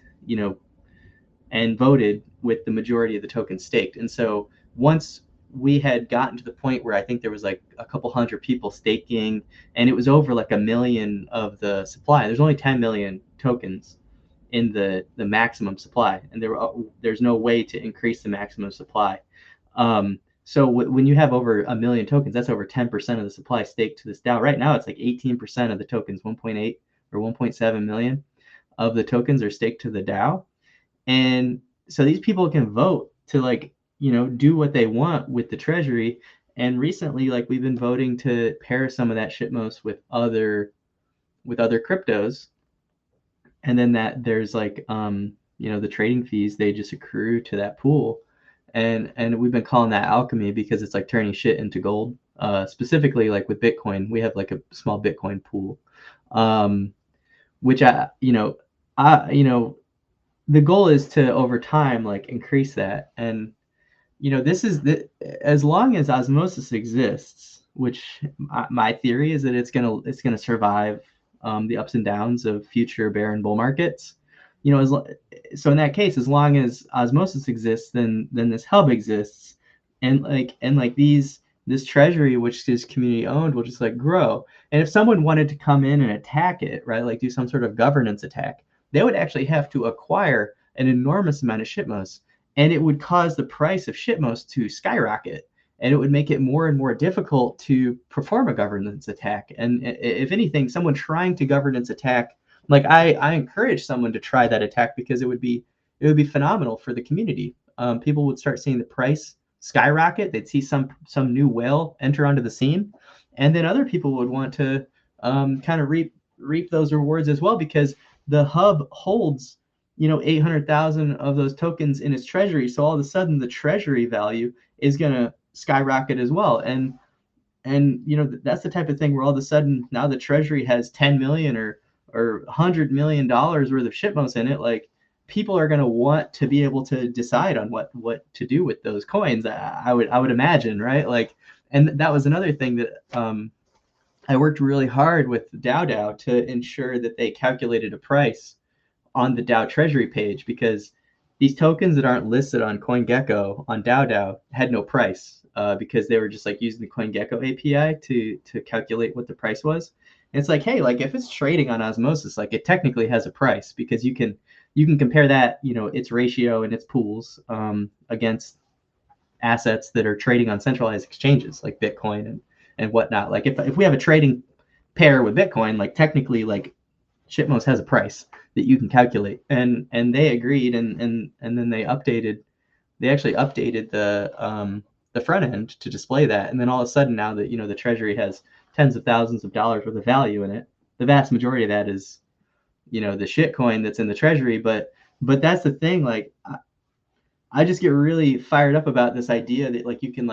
and voted with the majority of the tokens staked. And so once we had gotten to the point where I think there was like a couple hundred people staking, and it was over like 1 million of the supply. There's only 10 million tokens in the maximum supply, and there's no way to increase the maximum supply. So when you have over 1 million tokens, that's over 10% of the supply staked to this DAO. Right now, it's like 18% of the tokens, 1.8 or 1.7 million of the tokens are staked to the DAO. And so these people can vote to like, do what they want with the treasury. And recently, like we've been voting to pair some of that shitmos with other cryptos. And then that there's like, the trading fees, they just accrue to that pool. And we've been calling that alchemy because it's like turning shit into gold. Specifically like with Bitcoin, we have like a small Bitcoin pool, which the goal is to over time like increase that. And this is as long as osmosis exists, which my theory is that it's gonna survive the ups and downs of future bear and bull markets. So in that case, as long as osmosis exists, then this hub exists, and this treasury, which is community owned, will just like grow. And if someone wanted to come in and attack it, right, like do some sort of governance attack, they would actually have to acquire an enormous amount of shitmos, and it would cause the price of shitmos to skyrocket, and it would make it more and more difficult to perform a governance attack. And if anything, someone trying to governance attack, like I encourage someone to try that attack, because it would be phenomenal for the community. People would start seeing the price skyrocket. They'd see some new whale enter onto the scene, and then other people would want to kind of reap those rewards as well, because the hub holds 800,000 of those tokens in its treasury. So all of a sudden the treasury value is going to skyrocket as well. And that's the type of thing where all of a sudden now the treasury has 10 million or $100 million worth of shitmos in it. Like people are going to want to be able to decide on what to do with those coins. I would imagine, right? Like, and that was another thing that I worked really hard with DAO to ensure that they calculated a price on the DAO treasury page, because these tokens that aren't listed on CoinGecko on DAO had no price because they were just like using the CoinGecko API to calculate what the price was. And it's like, hey, like if it's trading on osmosis, like it technically has a price, because you can compare that, its ratio and its pools against assets that are trading on centralized exchanges like Bitcoin and whatnot. Like if we have a trading pair with Bitcoin, like technically like shitmos has a price that you can calculate, and they agreed, and then they actually updated the front end to display that. And then all of a sudden now that the treasury has tens of thousands of dollars worth of value in it, the vast majority of that is the shit coin that's in the treasury. But that's the thing, like I just get really fired up about this idea that like you can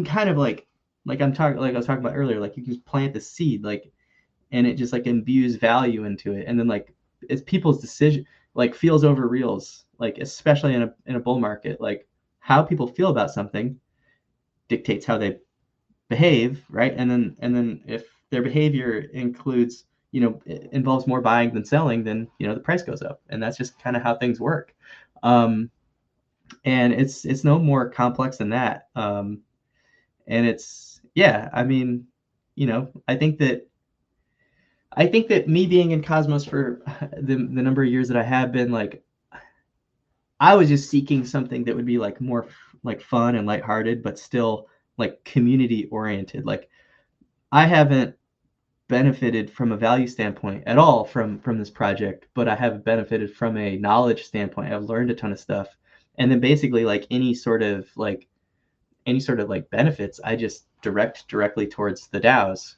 kind of like I was talking about earlier, like you can plant the seed, like, and it just like imbues value into it, and then like it's people's decision, like feels over reals, like especially in a bull market, like how people feel about something dictates how they behave, right? And then if their behavior includes involves more buying than selling, then the price goes up, and that's just kind of how things work. And it's no more complex than that. And it's, yeah, I mean, I think that me being in Cosmos for the number of years that I have been, like, I was just seeking something that would be like more like fun and lighthearted, but still like community oriented. Like I haven't benefited from a value standpoint at all from this project, but I have benefited from a knowledge standpoint. I've learned a ton of stuff, and then basically like any sort of like benefits, I just direct directly towards the DAOs.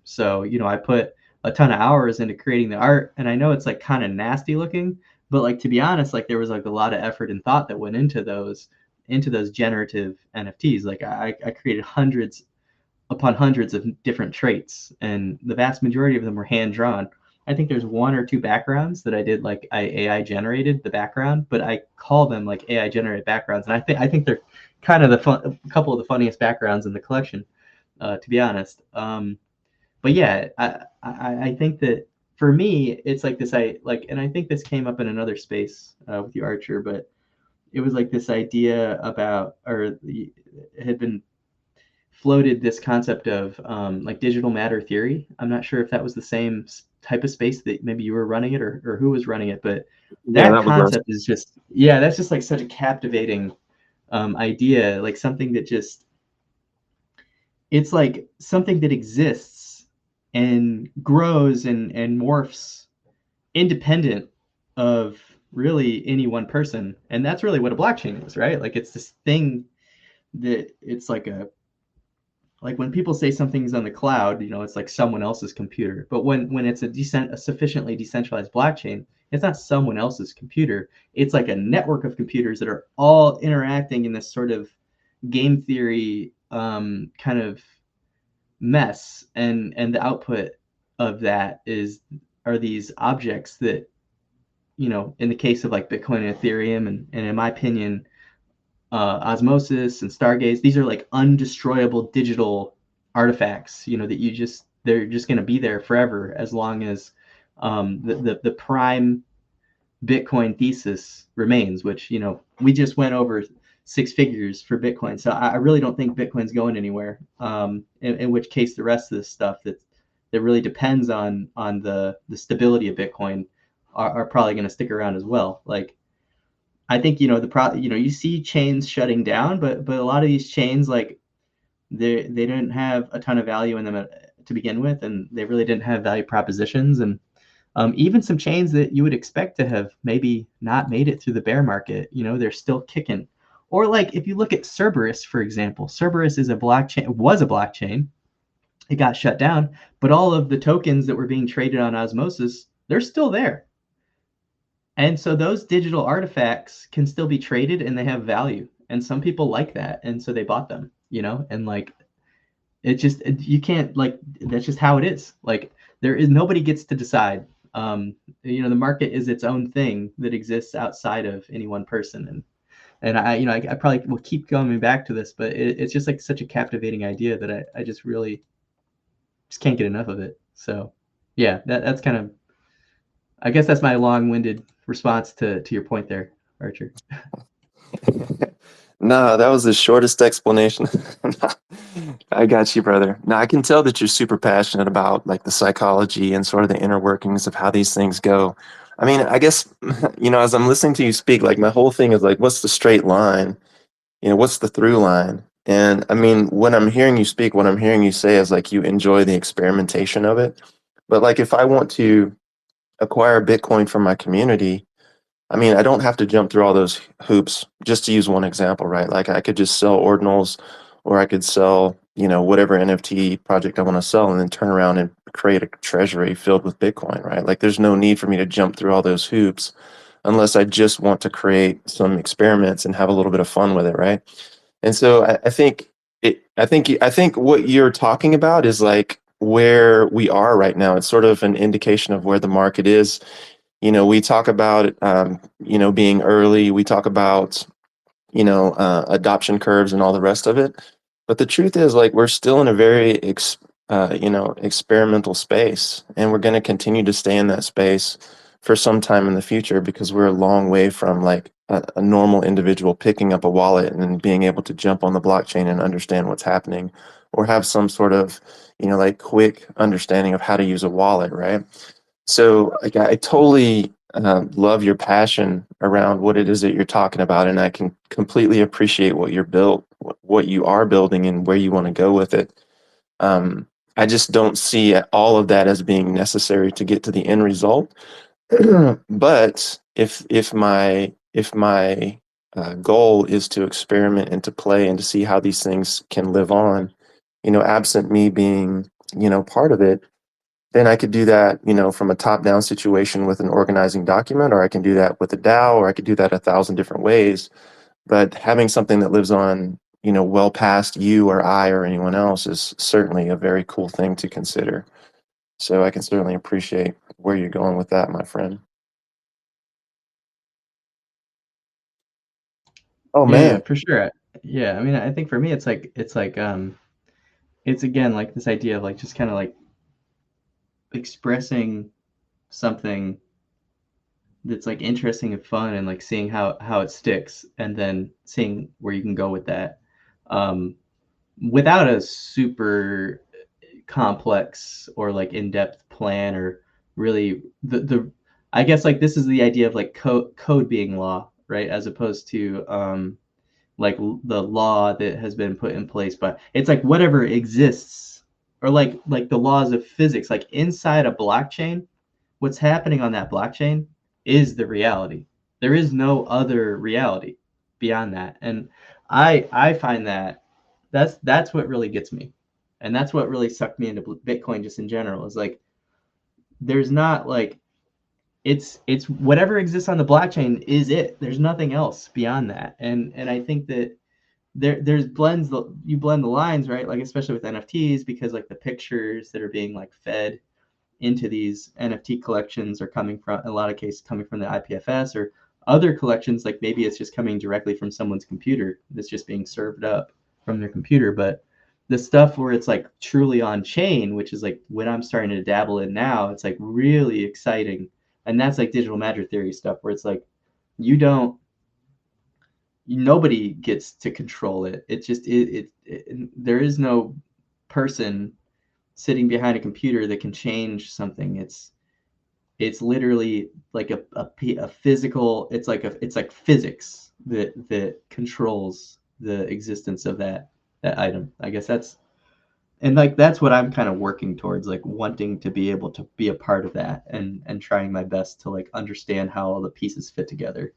So I put a ton of hours into creating the art, and I know it's like kind of nasty looking, but like to be honest, like there was like a lot of effort and thought that went into those generative NFTs. Like I created hundreds upon hundreds of different traits, and the vast majority of them were hand drawn. I think there's one or two backgrounds that I did like I AI generated the background, but I call them like AI generated backgrounds, and I think they're kind of a couple of the funniest backgrounds in the collection, to be honest. But yeah, I think that for me, it's like this and I think this came up in another space with you, Archer, but it was like this idea about, or it had been floated this concept of like digital matter theory. I'm not sure if that was the same type of space that maybe you were running it, or who was running it, but Yeah, that that was concept is just, yeah, that's just like such a captivating idea, like something that just, it's like something that exists and grows and morphs independent of really any one person. And that's really what a blockchain is, right? Like it's this thing that it's like when people say something's on the cloud, it's like someone else's computer. But when it's a sufficiently decentralized blockchain, it's not someone else's computer. It's like a network of computers that are all interacting in this sort of game theory kind of mess, and the output of that are these objects that, in the case of like Bitcoin and Ethereum, and in my opinion, Osmosis and Stargaze, these are like undestroyable digital artifacts, that they're just going to be there forever, as long as the prime Bitcoin thesis remains, which, we just went over 6 figures for Bitcoin. So I really don't think Bitcoin's going anywhere. In which case the rest of this stuff that really depends on the stability of Bitcoin are probably going to stick around as well. Like, I think, you see chains shutting down, but a lot of these chains, like they didn't have a ton of value in them to begin with, and they really didn't have value propositions. And even some chains that you would expect to have maybe not made it through the bear market, they're still kicking. Or like if you look at Cerberus, for example, Cerberus was a blockchain. It got shut down, but all of the tokens that were being traded on Osmosis, they're still there. And so those digital artifacts can still be traded and they have value. And some people like that. And so they bought them, and like, you can't, like, that's just how it is. Like, nobody gets to decide. The market is its own thing that exists outside of any one person. And I probably will keep coming back to this, but it's just like such a captivating idea that I just really just can't get enough of it. So yeah, that's kind of, I guess that's my long-winded response to your point there, Archer. No, that was the shortest explanation. I got you, brother. Now I can tell that you're super passionate about like the psychology and sort of the inner workings of how these things go. I mean, I guess, as I'm listening to you speak, like my whole thing is like, what's the straight line? What's the through line? And I mean, when I'm hearing you speak, what I'm hearing you say is like you enjoy the experimentation of it. But like if I want to acquire Bitcoin from my community, I mean, I don't have to jump through all those hoops, just to use one example, right? Like I could just sell ordinals, or I could sell, whatever NFT project I want to sell, and then turn around and create a treasury filled with Bitcoin, right? Like there's no need for me to jump through all those hoops unless I just want to create some experiments and have a little bit of fun with it, right? And so I think what you're talking about is like where we are right now. It's sort of an indication of where the market is. We talk about, being early. We talk about, adoption curves and all the rest of it. But the truth is, like, we're still in a very, experimental space, and we're going to continue to stay in that space for some time in the future because we're a long way from like a normal individual picking up a wallet and then being able to jump on the blockchain and understand what's happening, or have some sort of, like quick understanding of how to use a wallet, right? So like I totally love your passion around what it is that you're talking about, and I can completely appreciate what you're built, what you are building, and where you want to go with it. Um, I just don't see all of that as being necessary to get to the end result. But if my goal is to experiment and to play and to see how these things can live on, absent me being, part of it, then I could do that, from a top-down situation with an organizing document, or I can do that with a DAO, or I could do that 1,000 different ways. But having something that lives on, well past you or I or anyone else is certainly a very cool thing to consider. So I can certainly appreciate where you're going with that, my friend. Oh Yeah, man. for sure. Yeah, I mean, I think for me, it's it's again like this idea of like just kind of like expressing something that's like interesting and fun, and like seeing how it sticks, and then seeing where you can go with that, um, without a super complex or like in-depth plan, or really the I guess like this is the idea of like code being law, right? As opposed to like the law that has been put in place, but it's like whatever exists, or like the laws of physics, like inside a blockchain, what's happening on that blockchain is the reality. There is no other reality beyond that. And I find that that's what really gets me. And that's what really sucked me into Bitcoin just in general, is like there's not like it's whatever exists on the blockchain is it. There's nothing else beyond that. And I think that there's you blend the lines, right? Like especially with NFTs, because like the pictures that are being like fed into these NFT collections are coming from, in a lot of cases, coming from the IPFS, or other collections, like maybe it's just coming directly from someone's computer that's just being served up from their computer. But the stuff where it's like truly on chain, which is like what I'm starting to dabble in now, it's like really exciting. And that's like digital matter theory stuff, where it's like you don't nobody gets to control it. It just there is no person sitting behind a computer that can change something. It's literally like a physical. It's like physics that controls the existence of that item. I guess that's what I'm kind of working towards, like wanting to be able to be a part of that, and trying my best to like understand how all the pieces fit together,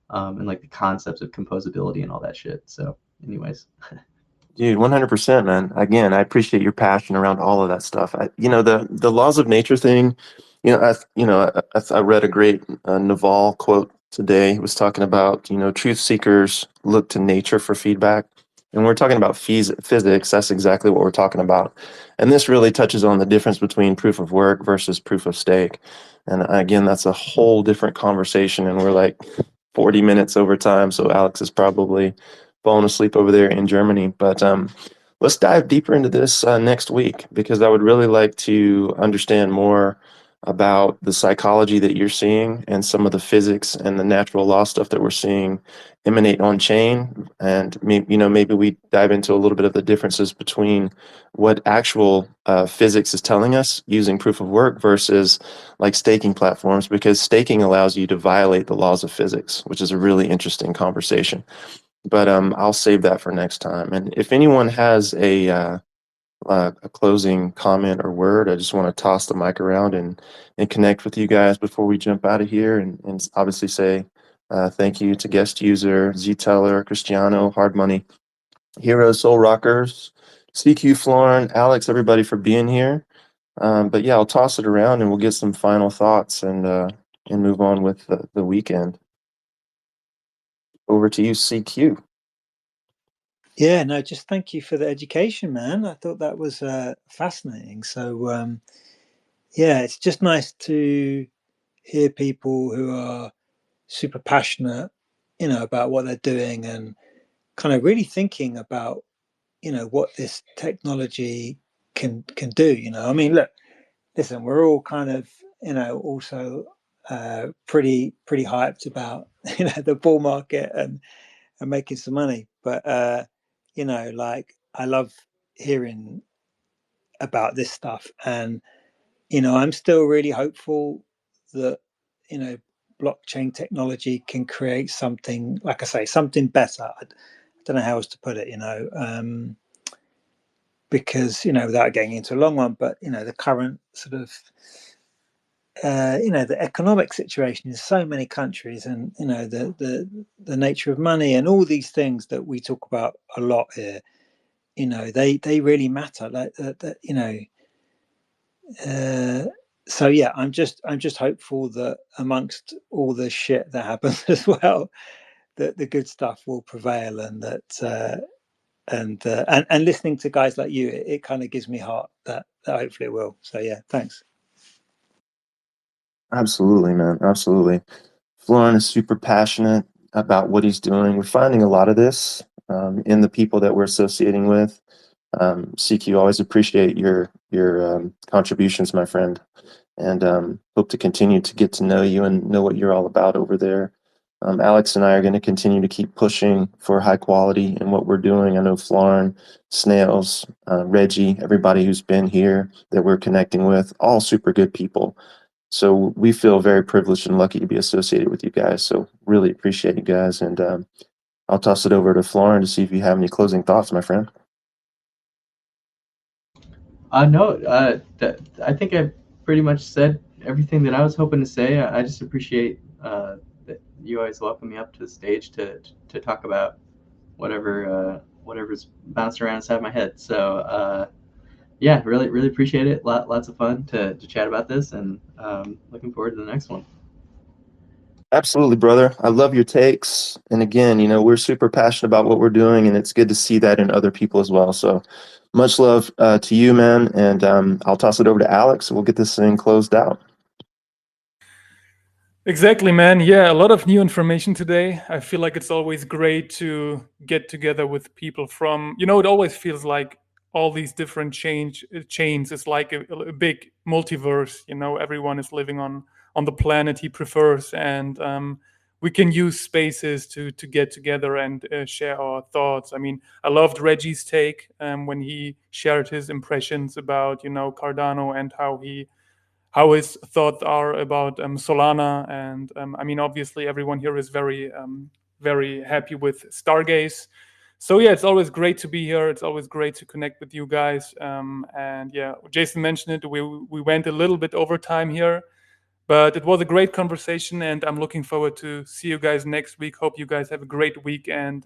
and like the concepts of composability and all that shit. So, anyways. Dude, 100%, man. Again, I appreciate your passion around all of that stuff. The laws of nature thing, I read a great Naval quote today. He was talking about, truth seekers look to nature for feedback. And we're talking about physics. That's exactly what we're talking about. And this really touches on the difference between proof of work versus proof of stake. And again, that's a whole different conversation. And we're like 40 minutes over time. So Alex is probably falling asleep over there in Germany. But let's dive deeper into this next week, because I would really like to understand more about the psychology that you're seeing and some of the physics and the natural law stuff that we're seeing emanate on chain. And maybe we dive into a little bit of the differences between what actual physics is telling us using proof of work versus like staking platforms, because staking allows you to violate the laws of physics, which is a really interesting conversation. But I'll save that for next time. And if anyone has a closing comment or word, I just want to toss the mic around and connect with you guys before we jump out of here, and obviously say thank you to guest user, Z Teller, Cristiano, Hard Money, Hero, Soul Rockers, CQ, Florin, Alex, everybody for being here. But yeah, I'll toss it around and we'll get some final thoughts and move on with the weekend. Over to you, CQ. Yeah, no, just thank you for the education, man. I thought that was fascinating. So, yeah, it's just nice to hear people who are super passionate, about what they're doing, and kind of really thinking about, what this technology can do. I mean, look, listen, we're all kind of, also pretty hyped about, the bull market and making some money, but like I love hearing about this stuff, and I'm still really hopeful that you know blockchain technology can create something, like I say, something better. I don't know how else to put it, because without getting into a long one, but the current sort of the economic situation in so many countries, and the nature of money and all these things that we talk about a lot here, they really matter. Like so yeah, I'm just hopeful that amongst all the shit that happens as well, that the good stuff will prevail, and that and listening to guys like you, it kind of gives me heart that hopefully it will. So yeah, thanks. Absolutely, man. Absolutely. Florin is super passionate about what he's doing. We're finding a lot of this in the people that we're associating with. CQ, always appreciate your contributions, my friend, and hope to continue to get to know you and know what you're all about over there. Alex and I are going to continue to keep pushing for high quality in what we're doing. I know Florin, Snails, Reggie, everybody who's been here that we're connecting with, all super good people. So we feel very privileged and lucky to be associated with you guys. So really appreciate you guys. And I'll toss it over to Florin to see if you have any closing thoughts, my friend. No, I think I pretty much said everything that I was hoping to say. I just appreciate that you always welcome me up to the stage to talk about whatever's bouncing around inside my head. So yeah, really appreciate it. Lots of fun to chat about this, and looking forward to the next one. Absolutely, brother. I love your takes. And again, we're super passionate about what we're doing, and it's good to see that in other people as well. So much love to you, man. And I'll toss it over to Alex, and we'll get this thing closed out. Exactly, man. Yeah, a lot of new information today. I feel like it's always great to get together with people from, it always feels like all these different chains is like a big multiverse. Everyone is living on the planet he prefers, and we can use spaces to get together and share our thoughts. I mean, I loved Reggie's take when he shared his impressions about Cardano and how his thoughts are about Solana. And I mean, obviously, everyone here is very, very happy with Stargaze. So yeah, it's always great to be here. It's always great to connect with you guys. And yeah, Jason mentioned it. We went a little bit over time here, but it was a great conversation, and I'm looking forward to see you guys next week. Hope you guys have a great week, and